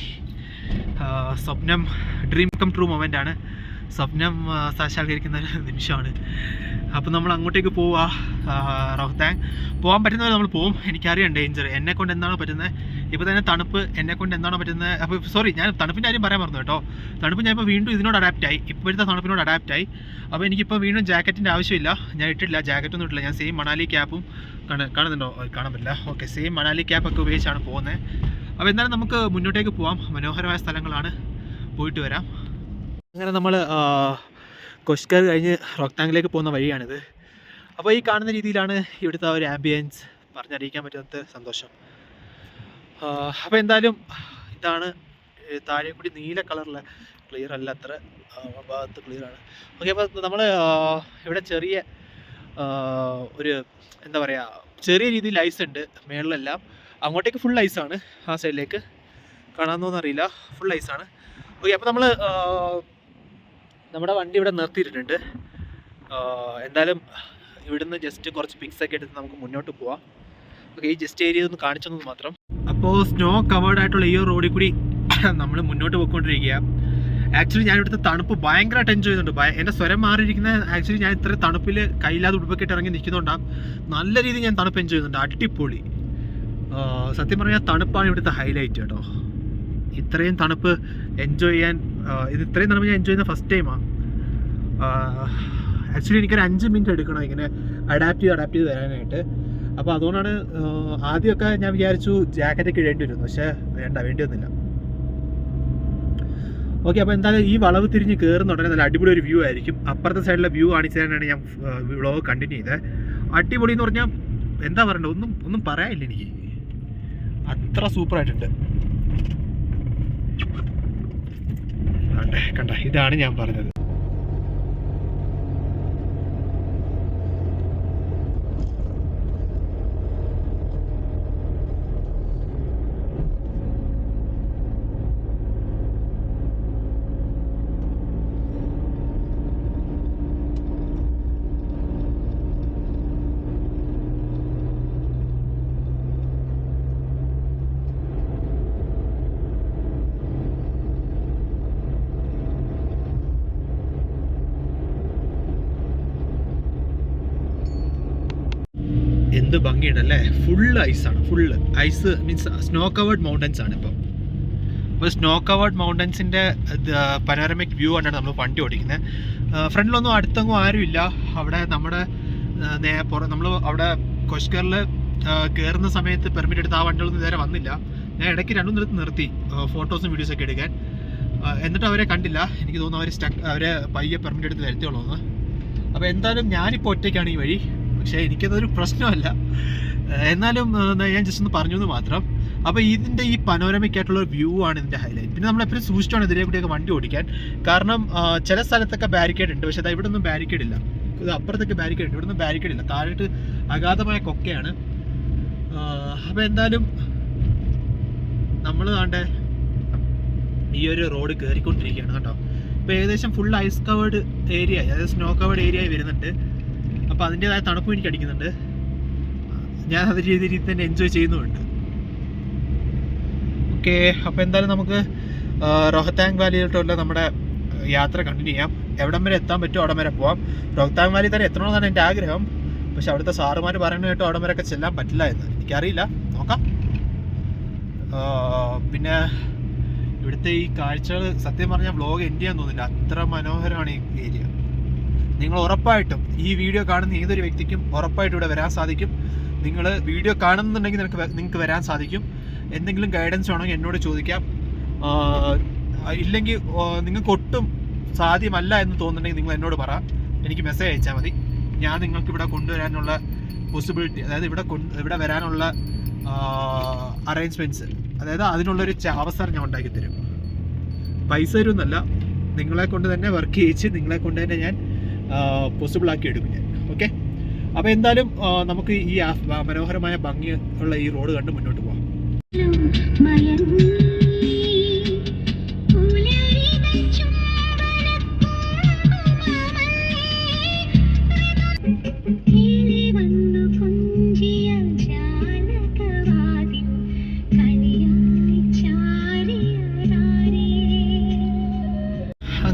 സ്വപ്നം ഡ്രീം കം ട്രൂ മൊമെൻ്റാണ്. സ്വപ്നം സാക്ഷാത്കരിക്കുന്ന ഒരു നിമിഷമാണ്. അപ്പോൾ നമ്മൾ അങ്ങോട്ടേക്ക് പോവുക. റോഹ്താങ് പോകാൻ പറ്റുന്നവരെ നമ്മൾ പോവും. എനിക്കറിയാം ഡേഞ്ചർ, എന്നെക്കൊണ്ട് എന്താണോ പറ്റുന്നത്. ഇപ്പോൾ തന്നെ തണുപ്പ് എന്നെക്കൊണ്ട് എന്താണോ പറ്റുന്നത്. അപ്പോൾ സോറി, ഞാൻ തണുപ്പിൻ്റെ കാര്യം പറയാൻ പറഞ്ഞു കേട്ടോ. തണുപ്പ് ഞാൻ ഇപ്പോൾ വീണ്ടും ഇതിനോട് അഡാപ്റ്റായി, ഇപ്പോഴത്തെ തണുപ്പിനോട് അഡാപ്റ്റായി. അപ്പോൾ എനിക്കിപ്പോൾ വീണ്ടും ജാക്കറ്റിൻ്റെ ആവശ്യമില്ല, ഞാൻ ഇട്ടില്ല, ജാക്കറ്റൊന്നും ഇട്ടില്ല. ഞാൻ സെയിം മണാലി ക്യാപ്പും കാണുന്നുണ്ടോ, കാണാൻ പറ്റില്ല, ഓക്കെ, സെയിം മണാലി ക്യാപ്പൊക്കെ ഉപയോഗിച്ചാണ് പോകുന്നത്. അപ്പോൾ എന്തായാലും നമുക്ക് മുന്നോട്ടേക്ക് പോവാം. മനോഹരമായ സ്ഥലങ്ങളാണ്, പോയിട്ട് വരാം. അങ്ങനെ നമ്മൾ കൊഷ്കർ കഴിഞ്ഞ് റോഹ്താങ്ങിലേക്ക് പോകുന്ന വഴിയാണിത്. അപ്പോൾ ഈ കാണുന്ന രീതിയിലാണ് ഇവിടുത്തെ ഒരു ആംബിയൻസ്, പറഞ്ഞറിയിക്കാൻ പറ്റാത്ത സന്തോഷം. അപ്പോൾ എന്തായാലും ഇതാണ് താഴെ കൂടി നീല കളറിലെ, ക്ലിയർ അല്ല അത്ര ഭാഗത്ത് ക്ലിയറാണ്. ഓക്കെ, അപ്പോൾ നമ്മൾ ഇവിടെ ചെറിയ ഒരു എന്താ പറയുക, ചെറിയ രീതിയിൽ ഐസ് ഉണ്ട് മേളിലെല്ലാം. അങ്ങോട്ടേക്ക് ഫുൾ ഐസാണ്, ആ സൈഡിലേക്ക് കാണാമെന്നൊന്നും ഫുൾ ഐസാണ്. ഓക്കെ, അപ്പോൾ നമ്മൾ നമ്മുടെ വണ്ടി ഇവിടെ നിർത്തിയിട്ടുണ്ട്. എന്തായാലും ഇവിടുന്ന് ജസ്റ്റ് കുറച്ച് പിക്സൊക്കെ എടുത്ത് നമുക്ക് മുന്നോട്ട് പോവാം. ഓക്കെ, ഈ ജസ്റ്റ് ഏരിയ ഒന്ന് കാണിച്ചെന്ന് മാത്രം. അപ്പോൾ സ്നോ കവേർഡ് ആയിട്ടുള്ള ഈ റോഡിൽ കൂടി നമ്മൾ മുന്നോട്ട് പോയിക്കൊണ്ടിരിക്കുക. ആക്ച്വലി ഞാൻ ഇവിടുത്തെ തണുപ്പ് ഭയങ്കരമായിട്ട് എൻജോയ് ചെയ്യുന്നുണ്ട്. എൻ്റെ സ്വരം മാറിയിരിക്കുന്നത് ആക്ച്വലി ഞാൻ ഇത്ര തണുപ്പിൽ കയ്യില്ലാതെ ഉടുപ്പൊക്കെ ഇട്ട് ഇറങ്ങി നിൽക്കുന്നുണ്ടാകും. നല്ല രീതിയിൽ ഞാൻ തണുപ്പ് എൻജോയ് ചെയ്യുന്നുണ്ട്, അടിപൊളി. സത്യം പറഞ്ഞാൽ തണുപ്പാണ് ഇവിടുത്തെ ഹൈലൈറ്റ് കേട്ടോ. ഇത്രയും തണുപ്പ് എൻജോയ് ചെയ്യാൻ, ഇത്രയും തണുപ്പ് ഞാൻ എൻജോയ് ചെയ്യുന്ന ഫസ്റ്റ് ടൈമാണ്. ആക്ച്വലി എനിക്കൊരു 5 മിനിറ്റ് എടുക്കണം ഇങ്ങനെ അഡാപ്റ്റ് ചെയ്ത് വരാനായിട്ട്. അപ്പോൾ അതുകൊണ്ടാണ് ആദ്യമൊക്കെ ഞാൻ വിചാരിച്ചു ജാക്കറ്റൊക്കെ ഇടേണ്ടി വരുന്നു, പക്ഷേ വേണ്ടി വന്നില്ല. ഓക്കെ, അപ്പോൾ എന്തായാലും ഈ വളവ് തിരിഞ്ഞ് കയറുന്നുണ്ടെങ്കിൽ നല്ല അടിപൊളി ഒരു വ്യൂ ആയിരിക്കും. അപ്പുറത്തെ സൈഡിലെ വ്യൂ കാണിച്ചു തരാനാണ് ഞാൻ വ്ളോഗ് കണ്ടിന്യൂ ചെയ്തത്. അടിപൊളി എന്ന് പറഞ്ഞാൽ എന്താ പറയണ്ടത്, ഒന്നും പറയാനില്ല എനിക്ക്, അത്ര സൂപ്പറായിട്ടുണ്ട്. കണ്ട, ഇതാണ് ഞാൻ പറഞ്ഞത്. എന്ത് ഭംഗിയുണ്ടല്ലേ, ഫുൾ ഐസാണ്, full ice means snow covered mountains ആണ് ഇപ്പം. അപ്പോൾ സ്നോ കവേർഡ് മൗണ്ടൻസിൻ്റെ പനോരമിക് വ്യൂ കണ്ടാണ് നമ്മൾ വണ്ടി ഓടിക്കുന്നത്. ഫ്രണ്ടിലൊന്നും അടുത്തൊന്നും ആരുമില്ല. അവിടെ നമ്മുടെ നമ്മൾ അവിടെ കൊഷ്കറിൽ കയറുന്ന സമയത്ത് പെർമിറ്റ് എടുത്ത് ആ വണ്ടികളൊന്നും ഇതുവരെ വന്നില്ല. ഞാൻ ഇടയ്ക്ക് 2 നിലത്ത് നിർത്തി ഫോട്ടോസും വീഡിയോസൊക്കെ എടുക്കാൻ, എന്നിട്ട് അവരെ കണ്ടില്ല. എനിക്ക് തോന്നുന്നു അവരെ പയ്യെ പെർമിറ്റ് എടുത്ത് വരുത്തുള്ളൂ എന്ന്. അപ്പോൾ എന്തായാലും ഞാനിപ്പോൾ ഒറ്റയ്ക്കാണ് ഈ വഴി, പക്ഷേ എനിക്കതൊരു പ്രശ്നമല്ല. എന്നാലും ഞാൻ ജസ്റ്റ് ഒന്ന് പറഞ്ഞു എന്ന് മാത്രം. അപ്പോൾ ഇതിൻ്റെ ഈ പനോരമിക് ആയിട്ടുള്ള ഒരു വ്യൂ ആണ് ഇതിൻ്റെ ഹൈലൈറ്റ്. പിന്നെ നമ്മളെപ്പോഴും സൂക്ഷിച്ചാണ് ഇതിലെ കൂടിയൊക്കെ വണ്ടി ഓടിക്കാൻ. കാരണം ചില സ്ഥലത്തൊക്കെ ബാരിക്കേഡ് ഉണ്ട്, പക്ഷേ ഇവിടെ ഒന്നും ബാരിക്കേഡ് ഇല്ല. ഇത് അപ്പുറത്തൊക്കെ ബാരിക്കേഡ് ഉണ്ട്, ഇവിടെ ഒന്നും ബാരിക്കേഡ് ഇല്ല. താഴോട്ട് അഗാധമായ കൊക്കയാണ്. അപ്പോൾ എന്തായാലും നമ്മൾ താണ്ടെ ഈ ഒരു റോഡ് കയറിക്കൊണ്ടിരിക്കുകയാണ് കേട്ടോ. ഇപ്പോൾ ഏകദേശം ഫുൾ ഐസ് കവേർഡ് ഏരിയ, അതായത് സ്നോ കവേർഡ് ഏരിയ വരുന്നുണ്ട്. അപ്പോൾ അതിൻ്റേതായ തണുപ്പും എനിക്ക് അടിക്കുന്നുണ്ട്. ഞാൻ അതേ രീതിയിൽ തന്നെ എൻജോയ് ചെയ്യുന്നുമുണ്ട്. ഓക്കെ, അപ്പോൾ എന്തായാലും നമുക്ക് റോഹ്താങ് വാലിയിലോട്ടുള്ള നമ്മുടെ യാത്ര കണ്ടിന്യൂ ചെയ്യാം. എവിടം വരെ എത്താൻ പറ്റുമോ അവിടം വരെ പോവാം. റോഹ്താങ് വാലി തന്നെ എത്തണമെന്നാണ് എൻ്റെ ആഗ്രഹം, പക്ഷെ അവിടുത്തെ സാറുമാർ പറയുന്നത് കേട്ടോ അവിടം വരെയൊക്കെ ചെല്ലാൻ പറ്റില്ല എന്ന്. എനിക്കറിയില്ല, നോക്കാം. പിന്നെ ഇവിടുത്തെ ഈ കാഴ്ചകൾ സത്യം പറഞ്ഞാൽ വ്ലോഗ് എൻഡ് ചെയ്യാൻ തോന്നില്ല, അത്ര മനോഹരമാണ് ഈ ഏരിയ. നിങ്ങൾ ഉറപ്പായിട്ടും ഈ വീഡിയോ കാണുന്ന ഏതൊരു വ്യക്തിക്കും ഉറപ്പായിട്ടും ഇവിടെ വരാൻ സാധിക്കും. നിങ്ങൾ വീഡിയോ കാണുന്നുണ്ടെങ്കിൽ നിങ്ങൾക്ക് വരാൻ സാധിക്കും. എന്തെങ്കിലും ഗൈഡൻസ് വേണമെങ്കിൽ എന്നോട് ചോദിക്കാം. ഇല്ലെങ്കിൽ നിങ്ങൾക്ക് ഒട്ടും സാധ്യമല്ല എന്ന് തോന്നുന്നുണ്ടെങ്കിൽ നിങ്ങൾ എന്നോട് പറ, എനിക്ക് മെസ്സേജ് അയച്ചാൽ മതി. ഞാൻ നിങ്ങൾക്ക് ഇവിടെ കൊണ്ടുവരാനുള്ള പോസിബിലിറ്റി, അതായത് ഇവിടെ വരാനുള്ള അറേഞ്ച്മെൻറ്റ്സ്, അതായത് അതിനുള്ളൊരു അവസരം ഞാൻ ഉണ്ടാക്കി തരും. പൈസ തരുമെന്നല്ല, നിങ്ങളെ കൊണ്ട് തന്നെ വർക്ക് ചെയ്യിച്ച് നിങ്ങളെ കൊണ്ട് തന്നെ ഞാൻ പോസിബിൾ ആക്കി എടുക്കും ഞാൻ. ഓക്കെ, അപ്പോൾ എന്തായാലും നമുക്ക് ഈ മനോഹരമായ ഭംഗി ഉള്ള ഈ റോഡ് കണ്ട് മുന്നോട്ട് പോകാം.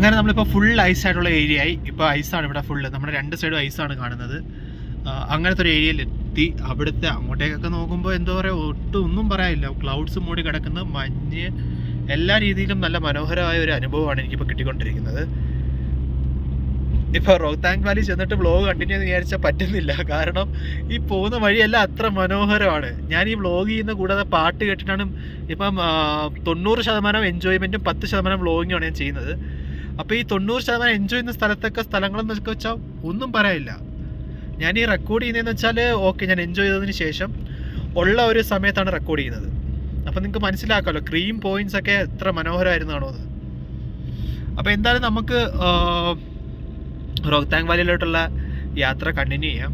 അങ്ങനെ നമ്മളിപ്പോൾ ഫുൾ ഐസായിട്ടുള്ള ഏരിയ ആയി. ഇപ്പോൾ ഐസാണ് ഇവിടെ ഫുള്ള്, നമ്മുടെ 2 സൈഡും ഐസാണ് കാണുന്നത്. അങ്ങനത്തെ ഒരു ഏരിയയിലെത്തി. അവിടുത്തെ അങ്ങോട്ടേക്കൊക്കെ നോക്കുമ്പോൾ എന്താ പറയുക, ഒന്നും പറയാനില്ല. ക്ലൗഡ്സ് മൂടി കിടക്കുന്ന മഞ്ഞ്, എല്ലാ രീതിയിലും നല്ല മനോഹരമായ ഒരു അനുഭവമാണ് എനിക്കിപ്പോൾ കിട്ടിക്കൊണ്ടിരിക്കുന്നത്. ഇപ്പോൾ റോഹ്താങ് വാലി ചെന്നിട്ട് വ്ളോഗ് കണ്ടിന്യൂ എന്ന് വിചാരിച്ചാൽ പറ്റുന്നില്ല. കാരണം ഈ പോകുന്ന വഴിയെല്ലാം അത്ര മനോഹരമാണ്. ഞാൻ ഈ വ്ളോഗ് ചെയ്യുന്ന കൂടാതെ പാട്ട് കേട്ടിട്ടാണ് ഇപ്പം 90% എൻജോയ്മെൻറ്റും 10% വ്ളോഗിങ്ങുമാണ് ഞാൻ ചെയ്യുന്നത്. അപ്പോൾ ഈ 90% എൻജോയ് ചെയ്യുന്ന സ്ഥലങ്ങളെന്നൊക്കെ വെച്ചാൽ ഒന്നും പറയാനില്ല. ഞാൻ ഈ റെക്കോർഡ് ചെയ്യുന്നതെന്ന് വെച്ചാൽ ഓക്കെ, ഞാൻ എൻജോയ് ചെയ്തതിന് ശേഷം ഉള്ള ഒരു സമയത്താണ് റെക്കോർഡ് ചെയ്യുന്നത്. അപ്പോൾ നിങ്ങൾക്ക് മനസ്സിലാക്കാമല്ലോ ക്രീം പോയിൻറ്റ്സ് ഒക്കെ എത്ര മനോഹരമായിരുന്നാണോ എന്ന്. അപ്പോൾ എന്തായാലും നമുക്ക് റോഹ്താങ് വാലിയിലോട്ടുള്ള യാത്ര കണ്ടിന്യൂ ചെയ്യാം.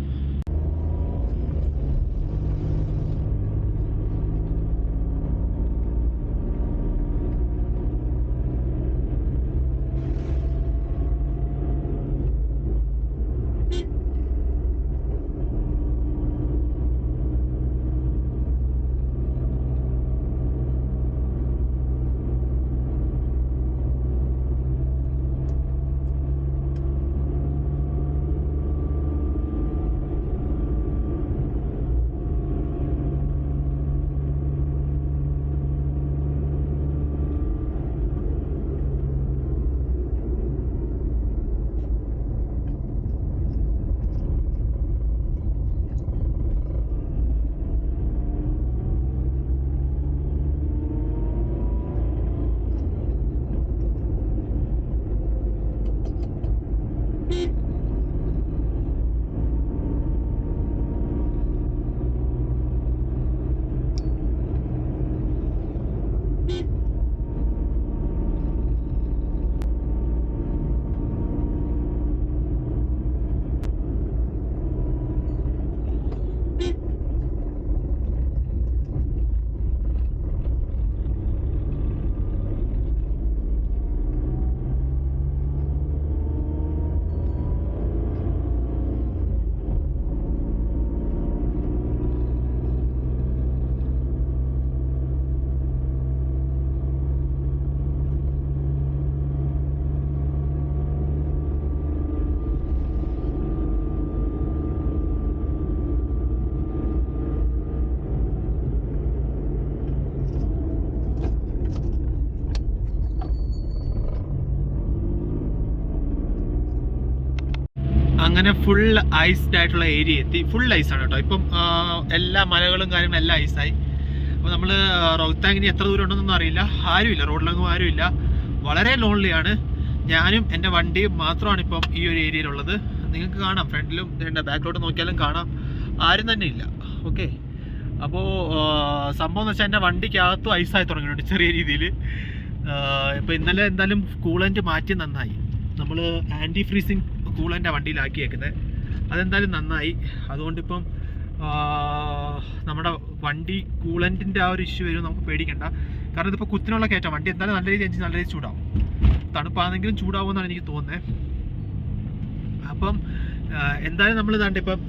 അങ്ങനെ ഫുൾ ഐസ്ഡ് ആയിട്ടുള്ള ഏരിയ എത്തി. ഫുൾ ഐസാണ് കേട്ടോ. ഇപ്പം എല്ലാ മലകളും കാര്യങ്ങളും എല്ലാം ഐസായി. അപ്പോൾ നമ്മൾ റോഹ്താങ്ങിന് എത്ര ദൂരം ഉണ്ടെന്നൊന്നും അറിയില്ല. ആരുമില്ല, റോഡിലൊന്നും ആരുമില്ല. വളരെ ലോൺലിയാണ്. ഞാനും എൻ്റെ വണ്ടിയും മാത്രമാണ് ഇപ്പം ഈ ഒരു ഏരിയയിലുള്ളത്. നിങ്ങൾക്ക് കാണാം, ഫ്രണ്ടിലും എൻ്റെ ബാക്കിലോട്ട് നോക്കിയാലും കാണാം, ആരും തന്നെ ഇല്ല. ഓക്കെ, അപ്പോൾ സംഭവം എന്ന് വെച്ചാൽ എൻ്റെ വണ്ടിക്കകത്തും ഐസായി തുടങ്ങിയിട്ടുണ്ട് ചെറിയ രീതിയിൽ. ഇപ്പോൾ ഇന്നലെ എന്തായാലും കൂളൻ്റ് മാറ്റി നന്നായി. നമ്മൾ ആൻറ്റി ഫ്രീസിങ് കൂളൻ്റാണ് വണ്ടിയിലാക്കിയേക്കുന്നത്. അതെന്തായാലും നന്നായി. അതുകൊണ്ടിപ്പം നമ്മുടെ വണ്ടി കൂളൻറ്റിൻ്റെ ആ ഒരു ഇഷ്യൂ വരും, നമുക്ക് പേടിക്കണ്ട. കാരണം ഇതിപ്പോൾ കുത്തിനുള്ള കയറ്റം, വണ്ടി എന്തായാലും നല്ല രീതിയിൽ എഞ്ചിൻ നല്ല രീതിയിൽ ചൂടാവും. തണുപ്പാണെങ്കിലും ചൂടാവുമെന്നാണ് എനിക്ക് തോന്നുന്നത്. അപ്പം എന്തായാലും നമ്മൾ ഇതാണ്ട് ഇപ്പം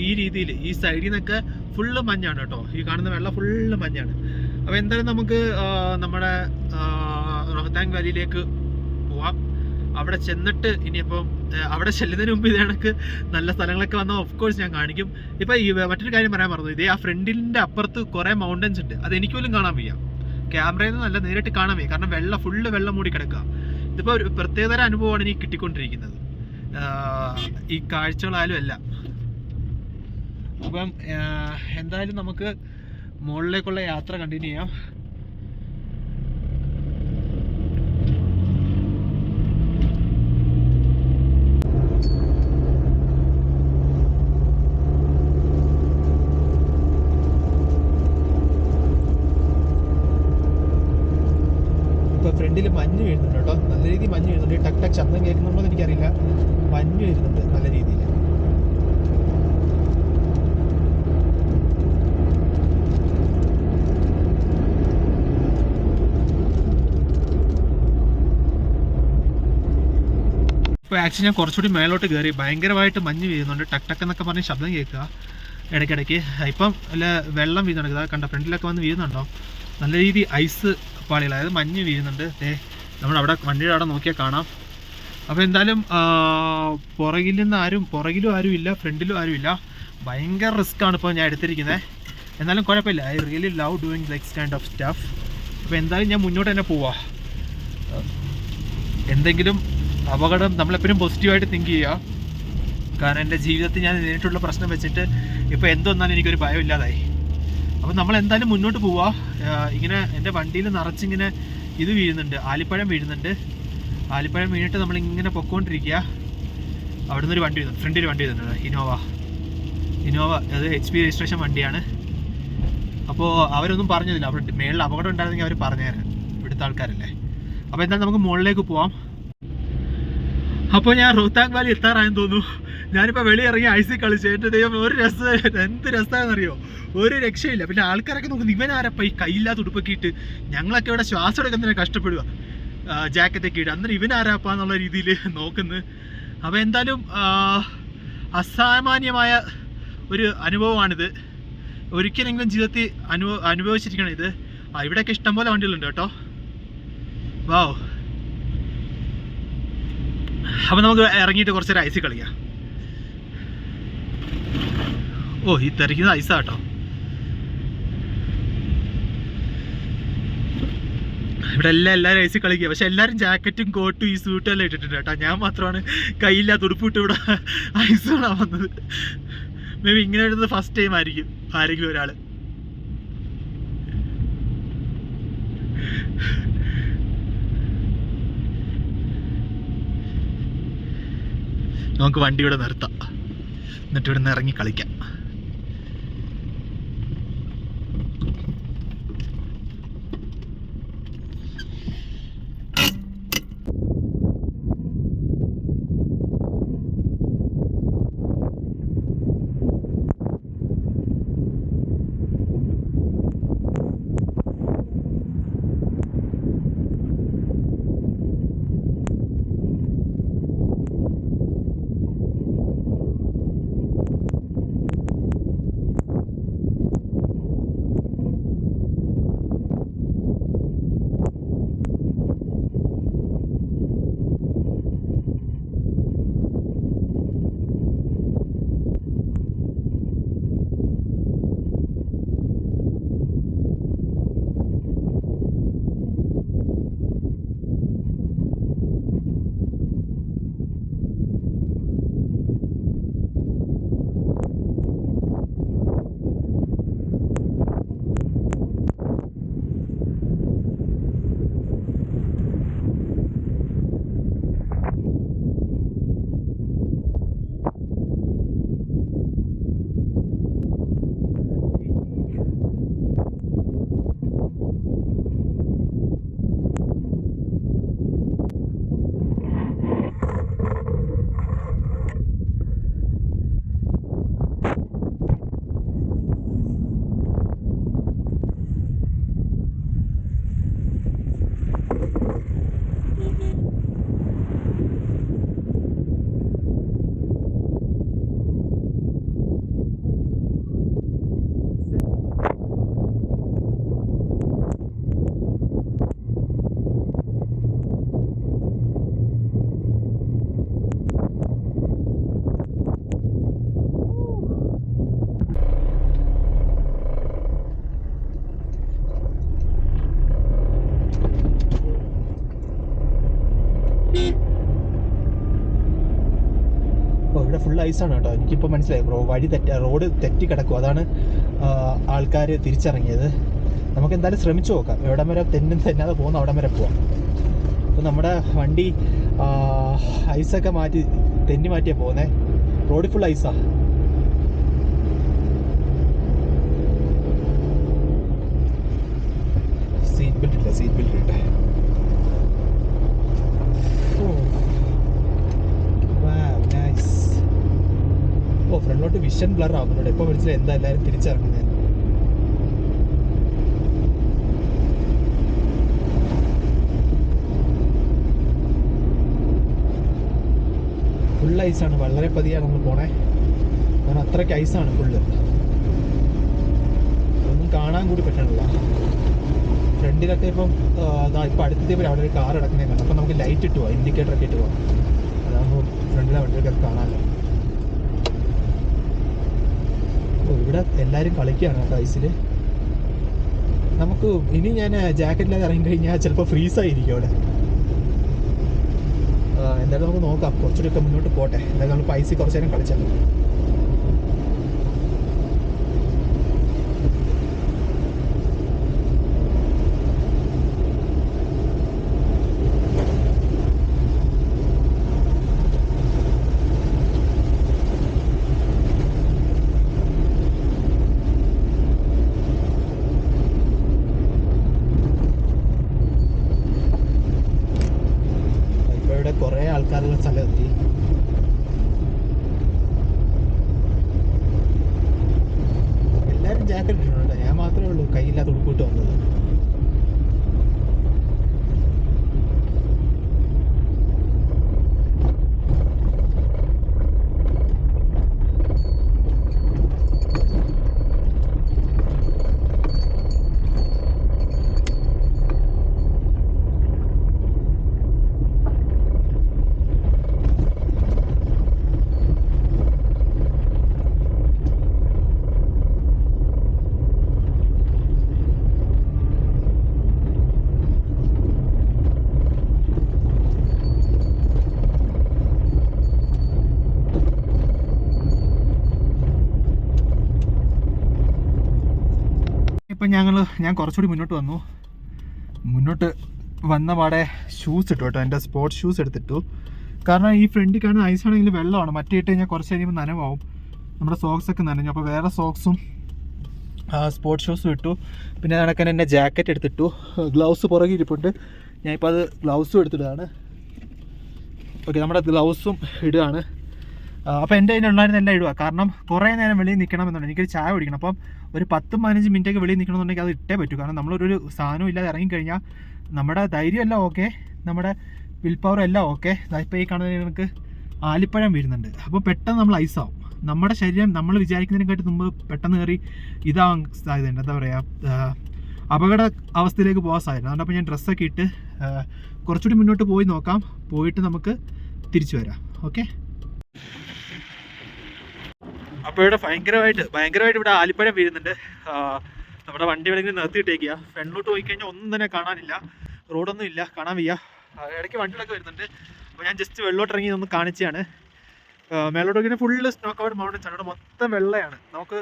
ഈ രീതിയിൽ ഈ സൈഡിൽ നിന്നൊക്കെ ഫുള്ള് മഞ്ഞാണ് കേട്ടോ. ഈ കാണുന്ന വെള്ളം ഫുള്ള് മഞ്ഞാണ്. അപ്പോൾ എന്തായാലും നമുക്ക് നമ്മുടെ റോഹ്താങ് വാലിയിലേക്ക് പോവാം. അവിടെ ചെന്നിട്ട് ഇനിയിപ്പം അവിടെ ചെല്ലുന്നതിന് മുമ്പ് ഇത് കണക്ക് നല്ല സ്ഥലങ്ങളൊക്കെ വന്നാൽ ഓഫ് കോഴ്സ് ഞാൻ കാണിക്കും. ഇപ്പം ഈ മറ്റൊരു കാര്യം പറയാൻ മറന്നു, ഇതേ ആ ഫ്രണ്ടിൻ്റെ അപ്പുറത്ത് കുറേ മൗണ്ടൻസ് ഉണ്ട്. അത് എനിക്ക് പോലും കാണാൻ വയ്യ, ക്യാമറയിൽ നിന്ന് നല്ല നേരിട്ട് കാണാൻ വയ്യ. കാരണം ഫുള്ള് വെള്ളം മൂടി കിടക്കുക. ഇതിപ്പോൾ ഒരു പ്രത്യേകതര അനുഭവമാണ് എനിക്ക് കിട്ടിക്കൊണ്ടിരിക്കുന്നത്, ഈ കാഴ്ചകളായാലും എല്ലാം. അപ്പം എന്തായാലും നമുക്ക് മുകളിലേക്കുള്ള യാത്ര കണ്ടിന്യൂ ചെയ്യാം. ഫ്രണ്ടിൽ മഞ്ഞ് വീഴുന്നുണ്ട് കേട്ടോ, നല്ല രീതിയിൽ മഞ്ഞ് വീഴുന്നുണ്ട്. ടക്ക് ടക്ക് ശബ്ദം കേൾക്കുന്നുണ്ടോ എന്ന് എനിക്കറിയില്ല, മഞ്ഞ് വീഴുന്നുണ്ട് നല്ല രീതിയിൽ. ഇപ്പോൾ ആക്ച്വലി ഞാൻ കുറച്ചുകൂടി മേലോട്ട് കയറി, ഭയങ്കരമായിട്ട് മഞ്ഞ് വീഴുന്നുണ്ട്. ടക്ക് ടക്ക് എന്നൊക്കെ പറഞ്ഞ് ശബ്ദം കേൾക്കുക ഇടയ്ക്കിടയ്ക്ക്. ഇപ്പം അല്ല വെള്ളം വീഴുന്നുണ്ട്, കണ്ട ഫ്രണ്ടിലൊക്കെ വന്ന് വീഴുന്നുണ്ടോ, നല്ല രീതി ഐസ് പാളികൾ, അതായത് മഞ്ഞ് വീഴുന്നുണ്ട്. നമ്മുടെ അവിടെ വണ്ടിയുടെ അവിടെ നോക്കിയാൽ കാണാം, അപ്പോൾ എന്തായാലും പുറകിലും ആരും ഇല്ല, ഫ്രണ്ടിലും ആരും ഇല്ല. ഭയങ്കര റിസ്ക്കാണ് ഇപ്പോൾ ഞാൻ എടുത്തിരിക്കുന്നത്. എന്നാലും കുഴപ്പമില്ല. I really love doing likes kind of staff. അപ്പോൾ എന്തായാലും ഞാൻ മുന്നോട്ട് തന്നെ പോവാം. എന്തെങ്കിലും അപകടം നമ്മളെപ്പോഴും പോസിറ്റീവായിട്ട് തിങ്ക് ചെയ്യുക. കാരണം എൻ്റെ ജീവിതത്തിൽ ഞാൻ നേരിട്ടുള്ള പ്രശ്നം വെച്ചിട്ട് ഇപ്പോൾ എന്തൊന്നാലും എനിക്കൊരു ഭയം ഇല്ലാതായി. അപ്പോൾ നമ്മൾ എന്തായാലും മുന്നോട്ട് പോവുക. ഇങ്ങനെ എൻ്റെ വണ്ടിയിൽ നിറച്ചിങ്ങനെ ഇത് വീഴുന്നുണ്ട്, ആലിപ്പഴം വീഴുന്നുണ്ട്. ആലിപ്പഴം വീണിട്ട് നമ്മളിങ്ങനെ പൊക്കോണ്ടിരിക്കുക. അവിടെ നിന്നൊരു വണ്ടി വരുന്നുണ്ട്, ഫ്രണ്ടിൽ വണ്ടി വരുന്നുണ്ട്, ഇനോവ. അത് HP രജിസ്ട്രേഷൻ വണ്ടിയാണ്. അപ്പോൾ അവരൊന്നും പറഞ്ഞതില്ല. അവിടെ മേളിൽ അപകടം ഉണ്ടായിരുന്നെങ്കിൽ അവർ പറഞ്ഞുതരാം, ഇവിടുത്തെ ആൾക്കാരല്ലേ. അപ്പോൾ എന്തായാലും നമുക്ക് മുകളിലേക്ക് പോവാം. അപ്പോൾ ഞാൻ റോഹ്താങ് വാലി എത്താറായെന്ന് തോന്നുന്നു. ഞാനിപ്പോൾ വെളിയിറങ്ങി ഐസിൽ കളിച്ചു. എൻ്റെ ദൈവം ഒരു രസം, എന്ത് രസമാണെന്നറിയോ, ഒരു രക്ഷയില്ല. പിന്നെ ആൾക്കാരൊക്കെ നോക്കുന്നു, ഇവനാരപ്പം ഈ കയ്യില്ലാത്ത ഉടുപ്പൊക്കെ ഇട്ട്, ഞങ്ങളൊക്കെ ഇവിടെ ശ്വാസം എടുക്കുന്നതിനെ കഷ്ടപ്പെടുക, ജാക്കറ്റൊക്കെ ഇട്ട്, അന്നേരം ഇവനാരാപ്പാന്നുള്ള രീതിയിൽ നോക്കുന്നത്. അപ്പോൾ എന്തായാലും അസാമാന്യമായ ഒരു അനുഭവമാണിത്. ഒരിക്കലെങ്കിലും ജീവിതത്തിൽ അനുഭവിച്ചിരിക്കണം ഇത്. ഇവിടെയൊക്കെ ഇഷ്ടംപോലെ വണ്ടികളുണ്ട് കേട്ടോ. വാവ്. അപ്പം നമുക്ക് ഇറങ്ങിയിട്ട് കുറച്ചേരം ഐസിൽ കളിക്കാം. ഈ തെറിക്കുന്ന ഐസാ കേട്ടോ. ഇവിടെ എല്ലാവരും ഐസിൽ കളിക്കുക. പക്ഷെ എല്ലാവരും ജാക്കറ്റും കോട്ടും ഈ സൂട്ടും എല്ലാം ഇട്ടിട്ടുണ്ട് കേട്ടോ. ഞാൻ മാത്രമാണ് കയ്യില്ലാത്ത ഉടുപ്പിട്ട് ഇവിടെ ഐസ് കാണാൻ വന്നത്. മേ ബി ഇങ്ങനെ ഇടുന്നത് ഫസ്റ്റ് ടൈം ആയിരിക്കും ആരെങ്കിലും ഒരാൾ. നമുക്ക് വണ്ടി ഇവിടെ നിർത്താം, എന്നിട്ട് ഇവിടെ നിന്ന് ഇറങ്ങി കളിക്കാം. ഇവിടെ ഫുൾ ഐസാണ് കേട്ടോ. എനിക്കിപ്പോൾ മനസ്സിലായി റോഡ് തെറ്റി കിടക്കും. അതാണ് ആൾക്കാർ തിരിച്ചിറങ്ങിയത്. നമുക്ക് എന്തായാലും ശ്രമിച്ചു നോക്കാം, എവിടം വരെ തെന്നാതെ പോകുന്ന അവിടം വരെ പോവാം. അപ്പോൾ നമ്മുടെ വണ്ടി ഐസൊക്കെ തെന്നി മാറ്റിയാണ് പോകുന്നത്. റോഡ് ഫുൾ ഐസാ. സീറ്റ് ബെൽറ്റ് ഇട്ടെ. ഫ്രണ്ടിലോട്ട് വിഷൻ ബ്ലർ ആവുന്നുണ്ട്. ഇപ്പോൾ മനസ്സിലായി എന്താ എല്ലാവരും തിരിച്ചിറങ്ങുന്നത്. ഫുൾ ഐസാണ്, വളരെ പതിയാണ് നമ്മൾ പോണേ. കാരണം അത്രയ്ക്ക് ഐസാണ് ഫുള്ള്. ഒന്നും കാണാൻ കൂടി പറ്റണില്ല.
ഫ്രണ്ടിലൊക്കെ ഇപ്പം ഇപ്പം അടുത്തെത്തിയപ്പോൾ അവിടെ ഒരു കാർ കിടക്കുന്നേ കാണാം. അപ്പം നമുക്ക് ലൈറ്റ് ഇട്ട് പോവാം, ഇൻഡിക്കേറ്റർ ഒക്കെ ഇട്ട് പോവാം. അതാകുമ്പോൾ ഫ്രണ്ടിലെ വണ്ടിയൊക്കെ കാണാമല്ലോ. ഇവിടെ എല്ലാവരും കളിക്കുകയാണ് കേട്ടോ ഐസിൽ. നമുക്ക് ഇനി ഞാൻ ജാക്കറ്റില്ലാതെ ഇറങ്ങി കഴിഞ്ഞാൽ ചിലപ്പോൾ ഫ്രീസായിരിക്കും അവിടെ. എന്തായാലും നമുക്ക് നോക്കാം, കുറച്ചുകൂടിയൊക്കെ മുന്നോട്ട് പോട്ടെ. എന്തായാലും നമ്മൾ ഐസിൽ കുറച്ച് നേരം കളിച്ചാലോ. കുറേ ആൾക്കാരുള്ള സ്ഥലമെത്തി. എല്ലാവരും ജാക്കറ്റ് ഇട്ടിട്ടുണ്ട്, ഞാൻ മാത്രമേ ഉള്ളൂ കയ്യില്ലാത്ത ഉടുപ്പിട്ട് വന്നത്. ഇപ്പം ഞാൻ കുറച്ചുകൂടി മുന്നോട്ട് വന്ന പാടെ ഷൂസ് ഇട്ടു കേട്ടോ. എൻ്റെ സ്പോർട്സ് ഷൂസ് എടുത്തിട്ടു. കാരണം ഈ ഫ്രണ്ടിൽ കാണുന്ന ഐസാണെങ്കിൽ വെള്ളമാണ്, മറ്റേ ഇട്ട് കഴിഞ്ഞാൽ കുറച്ച് കഴിയുമ്പോൾ നനവാകും. നമ്മുടെ സോക്സൊക്കെ നനഞ്ഞു. അപ്പോൾ വേറെ സോക്സും സ്പോർട്സ് ഷൂസും ഇട്ടു. പിന്നെ നടക്കാൻ എൻ്റെ ജാക്കറ്റ് എടുത്തിട്ടു. ഗ്ലൗസ് പുറകെ ഇരിപ്പുണ്ട്, ഞാനിപ്പോൾ അത് ഗ്ലൗസും എടുത്തിടുകയാണ്. ഓക്കെ, നമ്മുടെ ഗ്ലൗസും ഇടുകയാണ്. അപ്പോൾ എൻ്റെ അതിനുണ്ടായിരുന്ന എല്ലാം ഇടുക. കാരണം കുറേ നേരം വെളിയിൽ നിൽക്കണമെന്നുണ്ട്, എനിക്കൊരു ചായ കുടിക്കണം. അപ്പം ഒരു 10-15 മിനിറ്റൊക്കെ വെളിയിൽ നിൽക്കണമെന്നുണ്ടെങ്കിൽ അത് ഇട്ടേ പറ്റൂ. കാരണം നമ്മളൊരു സാധനവും ഇല്ലാതെ ഇറങ്ങിക്കഴിഞ്ഞാൽ നമ്മുടെ ധൈര്യമെല്ലാം ഓക്കെ, നമ്മുടെ വിൽ പവർ എല്ലാം ഓക്കെ. ഇപ്പോൾ ഈ കാണുന്നതിന് നമുക്ക് ആലിപ്പഴം വീഴുന്നുണ്ട്. അപ്പോൾ പെട്ടെന്ന് നമ്മൾ ഐസാവും. നമ്മുടെ ശരീരം നമ്മൾ വിചാരിക്കുന്നതിനെക്കാട്ടി മുമ്പ് പെട്ടെന്ന് കയറി ഇതാവാൻ സാധ്യതയുണ്ട്. എന്താ പറയുക, അപകട അവസ്ഥയിലേക്ക് പോകാൻ സാധ്യത. അതുകൊണ്ട് അപ്പോൾ ഞാൻ ഡ്രസ്സൊക്കെ ഇട്ട് കുറച്ചുകൂടി മുന്നോട്ട് പോയി നോക്കാം. പോയിട്ട് നമുക്ക് തിരിച്ചു വരാം. ഓക്കെ, അപ്പോൾ ഇവിടെ ഭയങ്കരമായിട്ട് ഇവിടെ ആലിപ്പഴം വീഴുന്നുണ്ട്. നമ്മുടെ വണ്ടി എവിടെയെങ്കിലും നിർത്തിയിട്ടേക്കുക. ഫ്രണ്ടിലോട്ട് പോയി കഴിഞ്ഞാൽ ഒന്നും തന്നെ കാണാനില്ല, റോഡൊന്നും ഇല്ല, കാണാൻ വയ്യ. ഇടയ്ക്ക് വണ്ടികളൊക്കെ വരുന്നുണ്ട്. അപ്പോൾ ഞാൻ ജസ്റ്റ് വെള്ളോട്ട് ഇറങ്ങി ഒന്ന് കാണിച്ചാണ്. മേലോട്ട് ഇങ്ങനെ ഫുള്ള് സ്നോ കവേർഡ് മൗണ്ടൻസ് ആണ്. ഇവിടെ മൊത്തം വെള്ളയാണ്. നമുക്ക്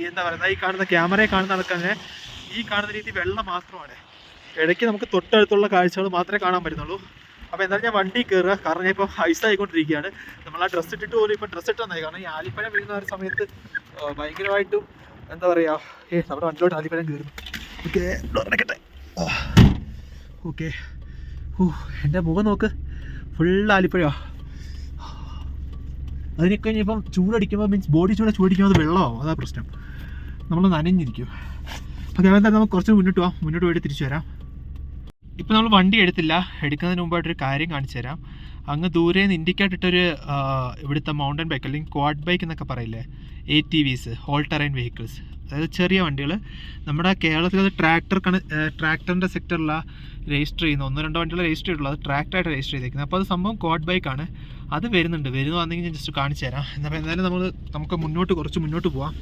എന്താ പറയുക, ഈ കാണുന്ന ക്യാമറയെ കാണുന്ന ആൾക്കാരെ ഈ കാണുന്ന രീതി വെള്ളം മാത്രമാണ്. ഇടയ്ക്ക് നമുക്ക് തൊട്ടടുത്തുള്ള കാഴ്ചകൾ മാത്രമേ കാണാൻ പറ്റുന്നുള്ളൂ. അപ്പോൾ എന്തായാലും ഞാൻ വണ്ടി കയറുക. കാരണം ഞാൻ ഇപ്പോൾ ഐസായിക്കൊണ്ടിരിക്കുകയാണ്. നമ്മൾ ആ ഡ്രസ്സ് ഇട്ടിട്ട് പോലും ഇപ്പോൾ ഡ്രസ്സ് ഇട്ടെന്നായി. കാരണം ഈ ആലിപ്പഴം വീഴുന്ന ഒരു സമയത്ത് ഭയങ്കരമായിട്ടും എന്താ പറയുക, നമ്മുടെ വണ്ടിയിലോട്ട് ആലിപ്പഴം കയറുന്നു. ഓക്കെ, നടക്കട്ടെ. ഓക്കെ, എൻ്റെ മുഖം നോക്ക്, ഫുൾ ആലിപ്പഴമാണ്. അതിനൊക്കെ ഇനിയിപ്പം ചൂടടിക്കുമ്പോൾ മീൻസ് ബോഡി ചൂടടിക്കുമ്പോൾ അത് വെള്ളമാവും. അതാ പ്രശ്നം, നമ്മൾ നനഞ്ഞിരിക്കും. അപ്പോൾ എന്തായാലും നമുക്ക് കുറച്ച് മുന്നോട്ട് പോയിട്ട് തിരിച്ചു വരാം. ഇപ്പോൾ നമ്മൾ വണ്ടി എടുക്കുന്നതിന് മുമ്പായിട്ടൊരു കാര്യം കാണിച്ചു തരാം. അങ്ങ് ദൂരെ നിന്ന് ഇൻഡിക്കേറ്റ് ഇട്ടൊരു ഇവിടുത്തെ മൗണ്ടൻ ബൈക്ക് അല്ലെങ്കിൽ ക്വാഡ് ബൈക്ക് എന്നൊക്കെ പറയില്ലേ, ATVs, ഓൾ ടെറൈൻ വെഹിക്കിൾസ്, അതായത് ചെറിയ വണ്ടികൾ. നമ്മുടെ കേരളത്തിൽ അത് ട്രാക്ടറിൻ്റെ സെക്ടറിലാണ് രജിസ്റ്റർ ചെയ്യുന്നത്. 1-2 വണ്ടികൾ രജിസ്റ്റർ ചെയ്തിട്ടുള്ളത്, അത് ട്രാക്ടറായിട്ട് രജിസ്റ്റർ ചെയ്തേക്കുന്നത്. അപ്പോൾ അത് സംഭവം ക്വാഡ് ബൈക്കാണ്. അത് വരുന്നതാണെങ്കിൽ ഞാൻ ജസ്റ്റ് കാണിച്ചു തരാം. എന്തായാലും നമുക്ക് കുറച്ച് മുന്നോട്ട് പോവാം.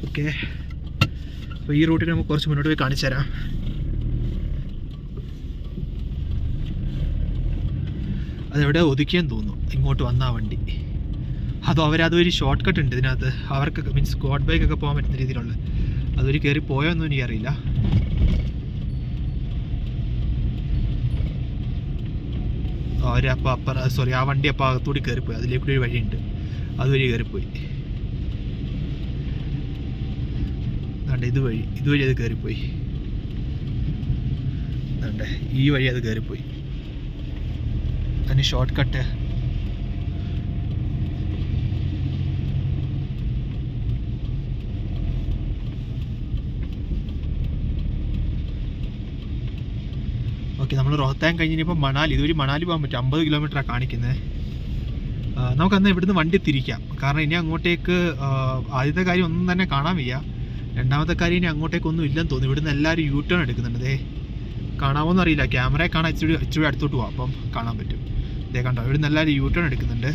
ഓക്കെ, അപ്പോൾ ഈ റൂട്ടിൽ നമുക്ക് കുറച്ച് മുന്നോട്ട് പോയി കാണിച്ചു തരാം. അതെവിടെ ഒതുക്കിയെന്ന് തോന്നുന്നു, ഇങ്ങോട്ട് വന്ന ആ വണ്ടി. അതൊരു ഷോർട്ട് കട്ട് ഉണ്ട് ഇതിനകത്ത്. അവർക്ക് മീൻസ് സ്ക്വാഡ് ബൈക്കൊക്കെ പോകാൻ പറ്റുന്ന രീതിയിലുള്ള അതൊരു കയറി പോയോന്നും എനിക്കറിയില്ല. ആ വണ്ടി അപ്പോൾ അകത്തൂടി കയറിപ്പോയി. അതിലേക്കൂടി ഒരു വഴിയുണ്ട്, അതുവഴി കയറിപ്പോയി. ഇതുവഴി അത് കയറിപ്പോയി. ഈ വഴി അത് കയറിപ്പോയി. അതിന് ഷോർട്ട് കട്ട്. ഓക്കെ, നമ്മൾ റോഹ്താങ് കഴിഞ്ഞിപ്പോൾ ഇതുവഴി മണാലി പോകാൻ പറ്റും. 50 കിലോമീറ്ററാണ് കാണിക്കുന്നത്. നമുക്കന്ന് ഇവിടുന്ന് വണ്ടി തിരിക്കാം. കാരണം ഇനി അങ്ങോട്ടേക്ക് ആദ്യത്തെ കാര്യം ഒന്നും തന്നെ കാണാൻ വയ്യ. രണ്ടാമത്തെ കാര്യം ഇനി അങ്ങോട്ടേക്കൊന്നും ഇല്ലെന്ന് തോന്നുന്നു. ഇവിടുന്ന് എല്ലാവരും യൂ ടേൺ എടുക്കുന്നുണ്ട്. ദേ കാണാമോന്ന് അറിയില്ല, ക്യാമറയെ കാണാൻ ഇച്ചിരി അടുത്തോട്ട് പോവാം, അപ്പം കാണാൻ പറ്റും. ദേ കണ്ടോ, ഇവിടുന്ന് എല്ലാവരും യൂ ടേൺ എടുക്കുന്നുണ്ട്.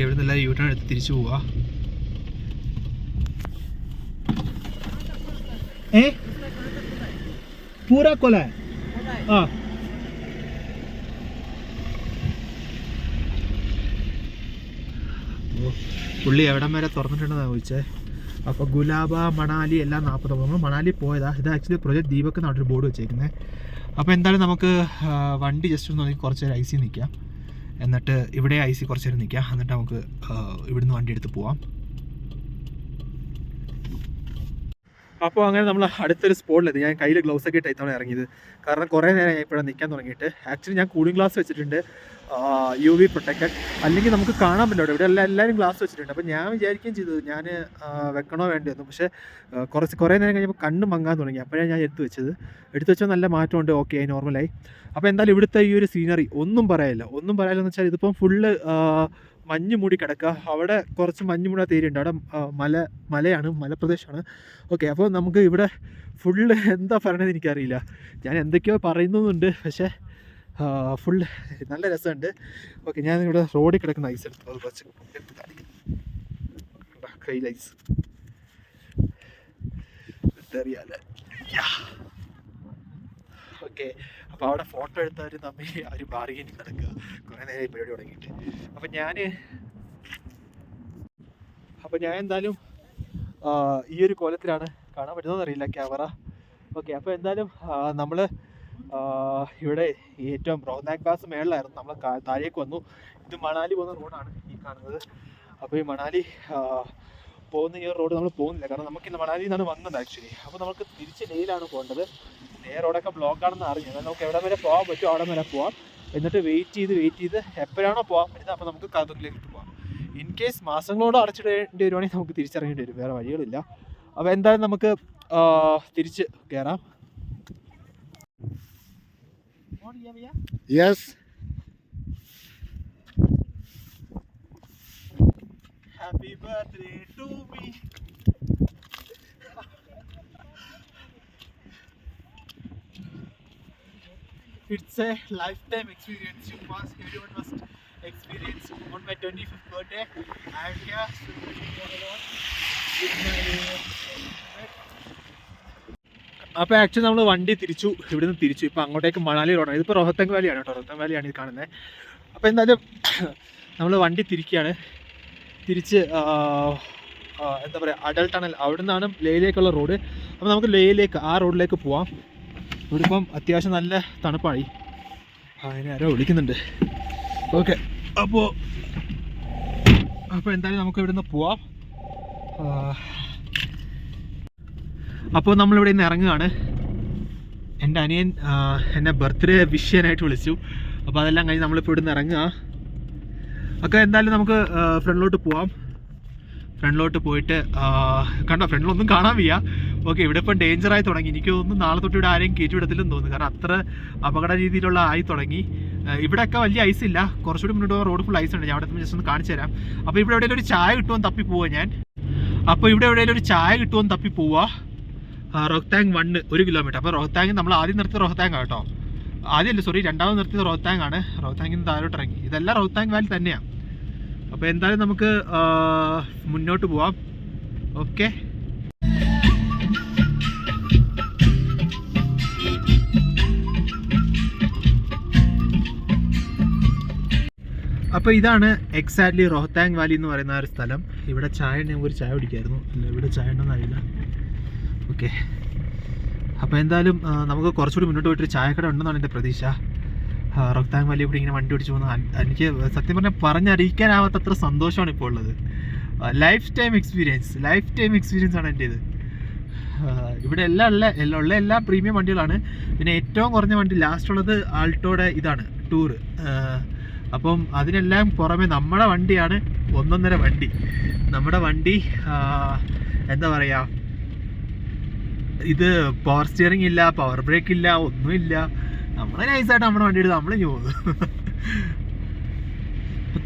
ഇവിടുന്ന് എല്ലാവരും യൂ ടേൺ എടുത്ത് തിരിച്ചു പോവാ. പൂരാ കൊല ആ പുള്ളി എവിടം വരെ തുറന്നിട്ടുണ്ടെന്നാണ് ചോദിച്ചത്. അപ്പോൾ ഗുലാബ, മണാലി എല്ലാം 49. നമ്മൾ മണാലി പോയതാ. ഇത് ആക്ച്വലി പ്രൊജക്ട് ദീപക് എന്നാണ് ഒരു ബോർഡ് വെച്ചേക്കുന്നത്. അപ്പോൾ എന്തായാലും നമുക്ക് വണ്ടി ജസ്റ്റ് ഒന്ന് നോക്കി കുറച്ച് നേരം ഐസി നിൽക്കാം, എന്നിട്ട് ഇവിടെ ഐസി കുറച്ച് നേരം നിൽക്കാം, എന്നിട്ട് നമുക്ക് ഇവിടുന്ന് വണ്ടി എടുത്ത് പോവാം. അപ്പോൾ അങ്ങനെ നമ്മൾ അടുത്തൊരു സ്പോട്ടിലെത്തി. ഞാൻ കയ്യിൽ ഗ്ലൗസ് ഒക്കെ ഇട്ടാണ് ഇറങ്ങിയത്, കാരണം കുറേ നേരം ഇപ്പോഴാണ് നിൽക്കാൻ തുടങ്ങിയിട്ട്. ആക്ച്വലി ഞാൻ കൂളിംഗ് ഗ്ലാസ് വെച്ചിട്ടുണ്ട്, UV പ്രൊട്ടക്റ്റഡ്, അല്ലെങ്കിൽ നമുക്ക് കാണാൻ പറ്റില്ല. ഇവിടെ എല്ലാവരും ഗ്ലാസ് വെച്ചിട്ടുണ്ട്. അപ്പോൾ ഞാൻ വിചാരിക്കുകയും ചെയ്തത് ഞാൻ വെക്കണോ വേണ്ടിയെന്നു. പക്ഷേ കുറേ നേരം കഴിഞ്ഞപ്പോൾ കണ്ണ് മങ്ങാൻ തുടങ്ങി. അപ്പോഴാണ് ഞാൻ എടുത്തു വെച്ചാൽ നല്ല മാറ്റമുണ്ട്. ഓക്കെ, നോർമലായി. അപ്പോൾ എന്തായാലും ഇവിടുത്തെ ഈ ഒരു സീനറി ഒന്നും പറയാനില്ലെന്ന് വെച്ചാൽ ഇതിപ്പം ഫുള്ള് മഞ്ഞ് മൂടി കിടക്കുക. അവിടെ കുറച്ച് മഞ്ഞ് മൂടാത്ത ഏരിയ ഉണ്ട്, അവിടെ മലയാണ്, മലപ്രദേശമാണ്. ഓക്കെ, അപ്പോൾ നമുക്ക് ഇവിടെ ഫുള്ള് എന്താ പറയണതെന്ന് എനിക്കറിയില്ല. ഞാൻ എന്തൊക്കെയോ പറയുന്നുണ്ട്, പക്ഷേ ഫുൾ നല്ല രസമുണ്ട്. ഓക്കെ, ഞാൻ ഇവിടെ റോഡിൽ കിടക്കുന്ന ഐസ് എടുത്തു, അത് കുറച്ച് കയ്യിൽ ഐസ് അറിയാല്ലേ. ഓക്കെ, അപ്പോൾ അവിടെ ഫോട്ടോ എടുത്തവർ തമ്മിൽ അവർ ബാർഗൈനിങ് നടക്കുക. കുറേ നേരം ഈ പരിപാടി തുടങ്ങിയിട്ട്. അപ്പോൾ ഞാൻ എന്തായാലും ഈ ഒരു കോലത്തിലാണ്, കാണാൻ പറ്റുന്നതെന്ന് അറിയില്ല ക്യാമറ. ഓക്കെ, അപ്പോൾ എന്തായാലും നമ്മൾ ഇവിടെ ഏറ്റവും റോഹ്താങ് പാസ് മേളിലായിരുന്നു. നമ്മൾ താഴേക്ക് വന്നു. ഇത് മണാലി പോകുന്ന റോഡാണ് ഈ കാണുന്നത്. അപ്പോൾ ഈ മണാലി പോകുന്ന ഈ റോഡ് നമ്മൾ പോകുന്നില്ല, കാരണം നമുക്ക് ഇന്ന് മണാലിയിൽ നിന്നാണ് വന്നത് ആക്ച്വലി. അപ്പോൾ നമുക്ക് തിരിച്ച് ലേയിലാണ് പോകേണ്ടത്. റോഡൊക്കെ ബ്ലോക്കാണെന്ന് അറിഞ്ഞു. എന്നാൽ നമുക്ക് എവിടെ വരെ പോകാൻ പറ്റുമോ അവിടെ വരെ പോവാം, എന്നിട്ട് വെയിറ്റ് ചെയ്ത് എപ്പോഴാണോ പോകാൻ പറ്റുന്നത് അപ്പോൾ നമുക്ക് കാതൂരിലേക്ക് പോകാം. ഇൻ കേസ് മാസങ്ങളോട് അടച്ചിടേണ്ടി വരുവാണെങ്കിൽ നമുക്ക് തിരിച്ചിറങ്ങേണ്ടി വരും, വേറെ വഴികളില്ല. അപ്പോൾ എന്തായാലും നമുക്ക് തിരിച്ച് കയറാം.
Yes.
Happy birthday to me. It's a lifetime experience. Everyone must experience on my 25th birthday. I am here with my അപ്പോൾ ആക്ച്വലി നമ്മൾ വണ്ടി ഇവിടുന്ന് തിരിച്ചു. ഇപ്പോൾ അങ്ങോട്ടേക്ക് മണാലി റോഡാണ്. ഇതിപ്പോൾ റോഹ്താങ് വാലിയാണ് കേട്ടോ, റോഹ്താങ് വാലിയാണ് ഇത് കാണുന്നത്. അപ്പോൾ എന്തായാലും നമ്മൾ വണ്ടി തിരിച്ച് എന്താ പറയുക, അടൽ ടണൽ, അവിടെ നിന്നാണ് ലേയിലേക്കുള്ള റോഡ്. അപ്പോൾ നമുക്ക് ആ റോഡിലേക്ക് പോവാം. ഇവിടെ ഇപ്പം അത്യാവശ്യം നല്ല തണുപ്പായി. അതിനെ ആരോ വിളിക്കുന്നുണ്ട്. ഓക്കെ, അപ്പോൾ എന്തായാലും നമുക്ക് ഇവിടുന്ന് പോവാം. അപ്പോൾ നമ്മളിവിടെ നിന്ന് ഇറങ്ങുകയാണ്. എൻ്റെ അനിയൻ എന്നെ ബർത്ത്ഡേ വിഷ് ചെയ്യാനായിട്ട് വിളിച്ചു. അപ്പോൾ അതെല്ലാം കഴിഞ്ഞ് നമ്മളിപ്പോൾ ഇവിടെ നിന്ന് ഇറങ്ങുക. ഒക്കെ എന്തായാലും നമുക്ക് ഫ്രണ്ടിലോട്ട് പോവാം. ഫ്രണ്ടിലോട്ട് പോയിട്ട് കണ്ടോ, ഫ്രണ്ടിലൊന്നും കാണാൻ വയ്യ. ഓക്കെ, ഇവിടെ ഇപ്പം ഡേഞ്ചറായി തുടങ്ങി. എനിക്ക് തോന്നുന്നു നാളെ തൊട്ട് ഇവിടെ ആരെയും കയറ്റി വിടത്തില്ലെന്ന് തോന്നുന്നു, കാരണം അത്ര അപകട രീതിയിലുള്ള ആയി തുടങ്ങി. ഇവിടെയൊക്കെ വലിയ ഐസ് ഇല്ല, കുറച്ചുകൂടി മുന്നോട്ട് റോഡ് ഫുൾ ഐസ് ഉണ്ട്. ഞാൻ അവിടെ ജസ്റ്റ് ഒന്ന് കാണിച്ചു തരാം. അപ്പോൾ ഇവിടെ എവിടെയെങ്കിലും ഒരു ചായ കിട്ടുമെന്ന് തപ്പി പോവാ ഞാൻ. തപ്പി പോവാ. റോഹ്താങ് 1 1 കിലോമീറ്റർ. അപ്പോൾ റോഹ്താങ് നമ്മൾ ആദ്യം നിർത്തിയത് റോഹ്താങ് കേട്ടോ, രണ്ടാമത് നിർത്തിയത് റോഹ്താങ് ആണ്. റോഹ്താങ്ങിൽ നിന്ന് താഴോട്ട് ഇറങ്ങി. ഇതെല്ലാം റോഹ്താങ് വാലി തന്നെയാണ്. അപ്പോൾ എന്തായാലും നമുക്ക് മുന്നോട്ട് പോവാം. ഓക്കെ, അപ്പോൾ ഇതാണ് എക്സാക്ട്ലി റോഹ്താങ് വാലി എന്ന് പറയുന്ന ഒരു സ്ഥലം. ഇവിടെ ചായ ഒരു ചായ കുടിക്കായിരുന്നു, അല്ല ഇവിടെ ചായ ഉണ്ടോന്ന് അറിയില്ല. ഓക്കെ, അപ്പോൾ എന്തായാലും നമുക്ക് കുറച്ചുകൂടി മുന്നോട്ട് പോയിട്ടൊരു ചായക്കട ഉണ്ടെന്നാണ് എൻ്റെ പ്രതീക്ഷ. റോഹ്താങ് വാലി ഇവിടെ ഇങ്ങനെ വണ്ടി ഓടിച്ച് പോകുന്നത് എനിക്ക് സത്യം പറഞ്ഞാൽ പറഞ്ഞറിയിക്കാനാവാത്തത്ര സന്തോഷമാണ് ഇപ്പോൾ ഉള്ളത്. ലൈഫ് ടൈം എക്സ്പീരിയൻസ് ആണ് എൻ്റേത്. ഇവിടെ ഉള്ള എല്ലാ പ്രീമിയം വണ്ടികളാണ്. പിന്നെ ഏറ്റവും കുറഞ്ഞ വണ്ടി ലാസ്റ്റ് ഉള്ളത് ആൾട്ടോയുടെ ഇതാണ് ടൂറ്. അപ്പം അതിനെല്ലാം പുറമെ നമ്മുടെ വണ്ടിയാണ് 1.5 വണ്ടി. നമ്മുടെ വണ്ടി എന്താ പറയുക, ഇത് പവർ സ്റ്റിയറിംഗ് ഇല്ല, പവർ ബ്രേക്ക് ഇല്ല, ഒന്നുമില്ല. നമ്മൾ നൈസായിട്ട് നമ്മുടെ വണ്ടി എടുത്ത് നമ്മൾ പോകുന്നു.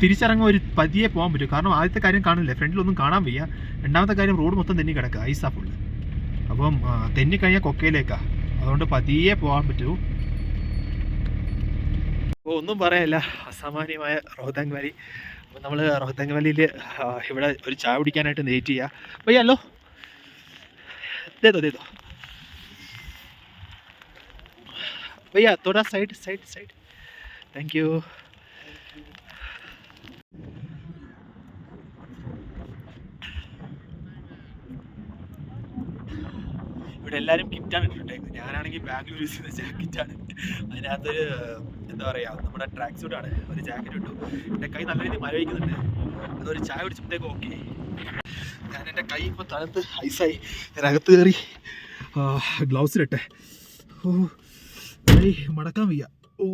തിരിച്ചിറങ്ങാൻ ഒരു പതിയെ പോകാൻ പറ്റും. കാരണം ആദ്യത്തെ കാര്യം കാണില്ല, ഫ്രണ്ടിലൊന്നും കാണാൻ വയ്യ. രണ്ടാമത്തെ കാര്യം റോഡ് മൊത്തം തെന്നി കിടക്കുക, ഐസാ ഫുള്ള്. അപ്പം തെന്നിക്കഴിഞ്ഞാൽ കൊക്കയിലേക്കാണ്, അതുകൊണ്ട് പതിയെ പോകാൻ പറ്റൂ. അപ്പോൾ ഒന്നും പറയാനില്ല, അസാമാന്യമായ റോഹ്താങ് വാലി. അപ്പം നമ്മൾ റോഹ്താങ് വാലിയിൽ ഇവിടെ ഒരു ചായ കുടിക്കാനായിട്ട് വെയിറ്റ് ചെയ്യുക. ഭയ്യല്ലോ ദേ ദോ भैया थोड़ा side side side thank you. ഇവിടെ എല്ലാവരും കിറ്റാണ് ഇട്ടിട്ടേക്കുന്നത്. ഞാനാണെങ്കിൽ ബാംഗ്ലൂർ യൂസ് ചെയ്യുന്ന ജാക്കറ്റാണ്. അതിനകത്തൊരു എന്താ പറയുക, നമ്മുടെ ട്രാക്ക് സൂട്ടാണ്, ഒരു ജാക്കറ്റ് ഇട്ടു. എൻ്റെ കൈ നല്ല രീതിയിൽ മരവിക്കുന്നുണ്ട്. അതൊരു ചായ കുടിച്ചപ്പോഴത്തേക്ക് ഓക്കെ. ഞാൻ എൻ്റെ കൈ ഇപ്പോൾ തണുത്ത് ഐസായി. അതിനകത്ത് കയറി ഗ്ലൗസിലിട്ടെ. കൈ മടക്കാൻ വയ്യ. ഓ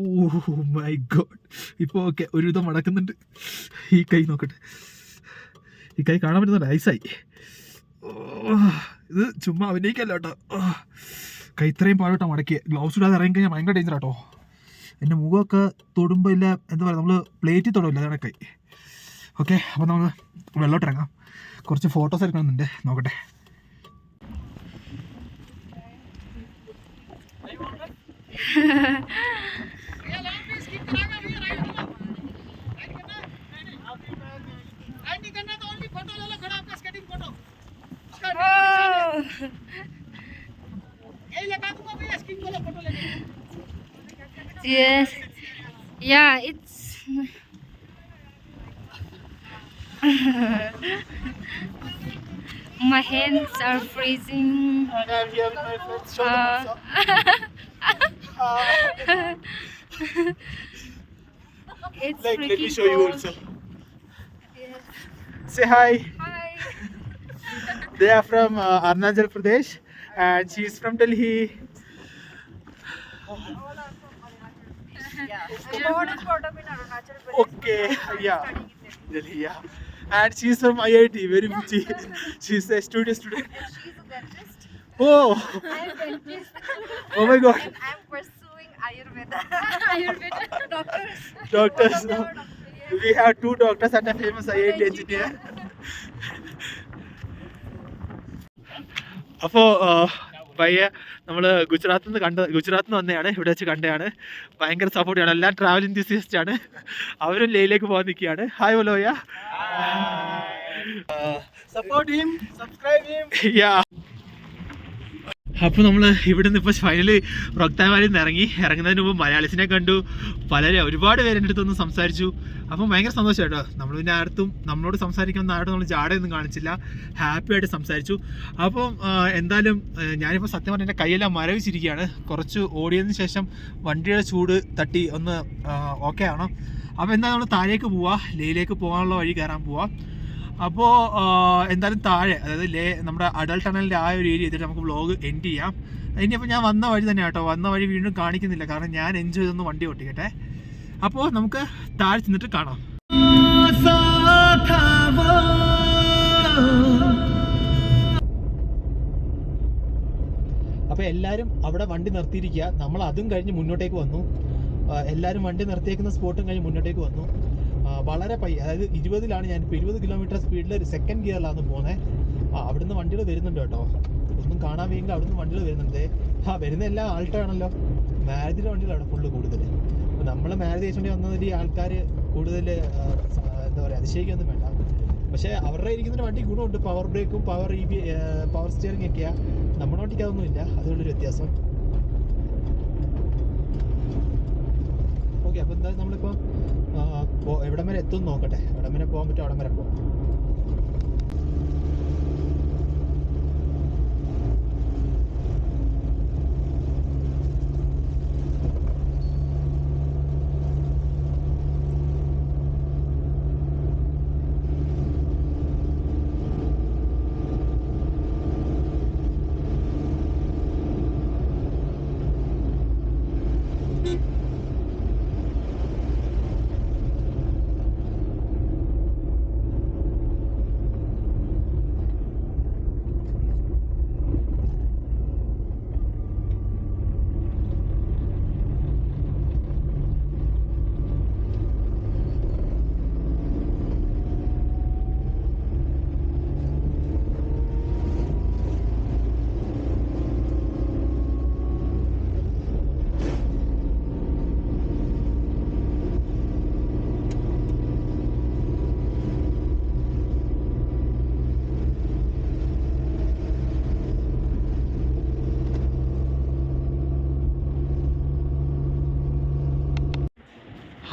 മൈ ഗോഡ്, ഇപ്പോൾ ഓക്കെ, ഒരുവിധം മടക്കുന്നുണ്ട്. ഈ കൈ നോക്കട്ടെ, ഈ കൈ കാണാൻ പറ്റുന്നുണ്ട്, ഐസായി. ഇത് ചുമ്മാ അഭിനയിക്കല്ല കേട്ടോ. കൈ ഇത്രയും പാടോട്ടോ മടക്കി. ഗ്ലൗസ് ഇടാതെ ഇറങ്ങി കഴിഞ്ഞാൽ ഭയങ്കര ഡേഞ്ചർ കേട്ടോ. എൻ്റെ മുഖമൊക്കെ തൊടുമ്പോൾ ഇല്ല, എന്താ പറയുക, നമ്മൾ പ്ലേറ്റിൽ തൊടില്ല, അതാണ് കൈ. ഓക്കെ, അപ്പോൾ നമുക്ക് വെള്ളോട്ട് ഇറങ്ങാം. കുറച്ച് ഫോട്ടോസ് എടുക്കണമെന്നുണ്ട്, നോക്കട്ടെ.
Yes. Yeah, it's my hands are freezing.
And I'm here with my friends. Show
It's
like, let me
freaking
show you
cold.
also.
Yes.
Say hi.
Hi.
They are from Arunachal Pradesh and she is from Delhi. Okay, yeah, Delhi, yeah. And she is from IIT, very pretty. She is a student.
She's a dentist.
Oh,
I am dentist.
oh my God.
And I am pursuing Ayurveda.
Ayurveda.
Doctors. We have 2 doctors and a famous IIT engineer. അപ്പോൾ പയ്യെ നമ്മൾ ഗുജറാത്തിൽ നിന്ന് വന്നതാണ്, ഇവിടെ വെച്ച് കണ്ടതാണ്. ഭയങ്കര സപ്പോർട്ടാണ്, എല്ലാം ട്രാവൽ ഇൻഡ്യൂസിയസ്റ്റ് ആണ്. അവരും ലേയിലേക്ക് പോകാൻ നിൽക്കുകയാണ്. ഹായ് ബോലോയ. Support him, subscribe him. Yeah. അപ്പോൾ നമ്മൾ ഇവിടെ നിന്ന് ഇപ്പോൾ ഫൈനലി റോഹ്താങ് വാലിയിൽ നിന്ന് ഇറങ്ങുന്നതിന് മുമ്പ് മലയാളീസിനെ കണ്ടു. ഒരുപാട് പേര് എൻ്റെ അടുത്തൊന്ന് സംസാരിച്ചു. അപ്പം ഭയങ്കര സന്തോഷം കേട്ടോ. നമ്മൾ പിന്നെ ആർത്തും നമ്മളോട് സംസാരിക്കുന്ന ആരും നമ്മൾ ജാടയൊന്നും കാണിച്ചില്ല, ഹാപ്പി ആയിട്ട് സംസാരിച്ചു. അപ്പം എന്തായാലും ഞാനിപ്പോൾ സത്യം പറഞ്ഞാൽ എൻ്റെ കൈയെല്ലാം മരവിച്ചിരിക്കുകയാണ്. കുറച്ച് ഓടിയതിന് ശേഷം വണ്ടിയുടെ ചൂട് തട്ടി ഒന്ന് ഓക്കെ ആണോ. അപ്പോൾ എന്തായാലും നമ്മൾ താഴേക്ക് പോവാം, ലേയിലേക്ക് പോകാനുള്ള വഴി കയറാൻ പോവാം. അപ്പോൾ എന്തായാലും താഴെ, അതായത് നമ്മുടെ അടൽ ടണലിൻ്റെ ആ ഒരു ഏരിയ എത്തിയിട്ട് നമുക്ക് വ്ളോഗ് എൻഡ് ചെയ്യാം. ഇനിയിപ്പോൾ ഞാൻ വന്ന വഴി തന്നെ കേട്ടോ, വന്ന വഴി വീണ്ടും കാണിക്കുന്നില്ല, കാരണം ഞാൻ എൻജോയ് ചെയ്തൊന്ന് വണ്ടി ഓട്ടിക്കട്ടെ. അപ്പോൾ നമുക്ക് താഴെ ചെന്നിട്ട് കാണാം. അപ്പോൾ എല്ലാവരും അവിടെ വണ്ടി നിർത്തിയിരിക്കുക. നമ്മൾ അതും കഴിഞ്ഞ് മുന്നോട്ടേക്ക് വന്നു. എല്ലാവരും വണ്ടി നിർത്തിയേക്കുന്ന സ്പോട്ടും കഴിഞ്ഞ് മുന്നോട്ടേക്ക് വന്നു. വളരെ അതായത് 20-ലാണ് ഞാനിപ്പോൾ 20 കിലോമീറ്റർ സ്പീഡിൽ സെക്കൻഡ് ഗിയറിലാണ് പോകുന്നത്. അവിടുന്ന് വണ്ടികൾ വരുന്നുണ്ട് കേട്ടോ, ഒന്നും കാണാൻ വയ്യെങ്കിൽ അവിടുന്ന് വണ്ടികൾ വരുന്നുണ്ട്. വരുന്ന എല്ലാം ആൾട്ടാണല്ലോ, മാരുതിയുടെ വണ്ടികളാണ് ഫുള്ള് കൂടുതൽ. അപ്പോൾ നമ്മൾ മാരുതി കഴിച്ചുകൊണ്ട് വന്നതിൽ ഈ ആൾക്കാർ കൂടുതൽ എന്താ പറയുക, അതിശയിക്കൊന്നും വേണ്ട. പക്ഷേ അവരുടെ ഇരിക്കുന്ന വണ്ടി ഗുണമുണ്ട്, പവർ ബ്രേക്കും പവർ സ്റ്റിയറിംഗ് ഒക്കെയാണ്. നമ്മുടെ വണ്ടിക്ക് അതൊന്നുമില്ല, അതുകൊണ്ടൊരു വ്യത്യാസം. ഓക്കെ, അപ്പോൾ എന്തായാലും നമ്മളിപ്പോൾ എവിടം വരെ എത്തും നോക്കട്ടെ. എവിടം വരെ പോകാൻ പറ്റും അവിടം വരെ പോകാം.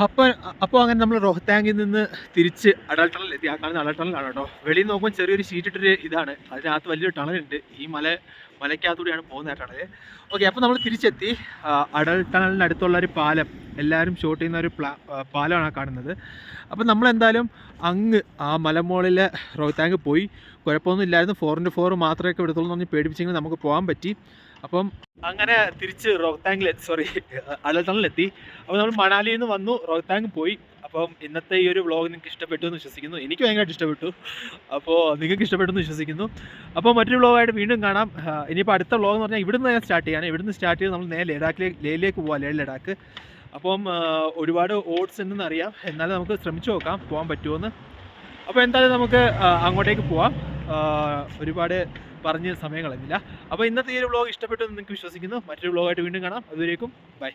അപ്പോൾ അങ്ങനെ നമ്മൾ റോഹ്താങ്ങിൽ നിന്ന് തിരിച്ച് അടൽ ടണൽ എത്തി. ആ കാണുന്ന അടൽ ടണലാണ് കേട്ടോ. വെളിയിൽ നോക്കുമ്പോൾ ചെറിയൊരു ഷീറ്റ് ഇട്ടൊരു ഇതാണ്, അതിനകത്ത് വലിയൊരു ടണലുണ്ട്. ഈ മലയ്ക്കകത്തൂടെയാണ് പോകുന്ന ടണൽ. ഓക്കെ, അപ്പോൾ നമ്മൾ തിരിച്ചെത്തി. അടൽ ടണലിൻ്റെ അടുത്തുള്ള ഒരു പാലം, എല്ലാവരും ഷൂട്ട് ചെയ്യുന്ന ഒരു പാലമാണ് കാണുന്നത്. അപ്പം നമ്മളെന്തായാലും അങ്ങ് ആ മലമുകളിൽ റോഹ്താങ് പോയി. കുഴപ്പമൊന്നും ഇല്ലായിരുന്നു, 4x4 മാത്രമേ എടുത്തുള്ളൂ എന്ന് പറഞ്ഞ് പേടിപ്പിച്ചെങ്കിൽ നമുക്ക് പോകാൻ പറ്റി. അപ്പം അങ്ങനെ തിരിച്ച് അടൽ ടണലിലെത്തി. അപ്പോൾ നമ്മൾ മണാലിയിൽ നിന്ന് വന്നു, റോഹ്താങ് പോയി. അപ്പം ഇന്നത്തെ ഈ ഒരു വ്ളോഗ് നിങ്ങൾക്ക് ഇഷ്ടപ്പെട്ടു എന്ന് വിശ്വസിക്കുന്നു. എനിക്ക് ഭയങ്കരമായിട്ട് ഇഷ്ടപ്പെട്ടു. അപ്പോൾ നിങ്ങൾക്ക് ഇഷ്ടപ്പെട്ടു എന്ന് വിശ്വസിക്കുന്നു. അപ്പോൾ മറ്റൊരു വ്ളോഗായിട്ട് വീണ്ടും കാണാം. ഇനിയിപ്പോൾ അടുത്ത വ്ളോഗ് എന്ന് പറഞ്ഞാൽ ഇവിടുന്ന് സ്റ്റാർട്ട് ചെയ്യാണ്. ഇവിടുന്ന് സ്റ്റാർട്ട് ചെയ്ത് നമ്മൾ നേരെ ലേയിലേക്ക് പോകാം, ലഡാക്ക്. അപ്പം ഒരുപാട് ഓട്സ് ഉണ്ടെന്ന് അറിയാം, എന്നാലും നമുക്ക് ശ്രമിച്ചു നോക്കാം പോകാൻ പറ്റുമോയെന്ന്. അപ്പോൾ എന്തായാലും നമുക്ക് അങ്ങോട്ടേക്ക് പോവാം. ഒരുപാട് പറഞ്ഞ് സമയം കളയുന്നില്ല. അപ്പോൾ ഇന്നത്തെ ഈ ഒരു വ്ളോഗ് ഇഷ്ടപ്പെട്ടു എന്ന് നിങ്ങൾക്ക് വിശ്വസിക്കുന്നു. മറ്റൊരു വ്ളോഗായിട്ട് വീണ്ടും കാണാം. അതുവരേക്കും ബൈ.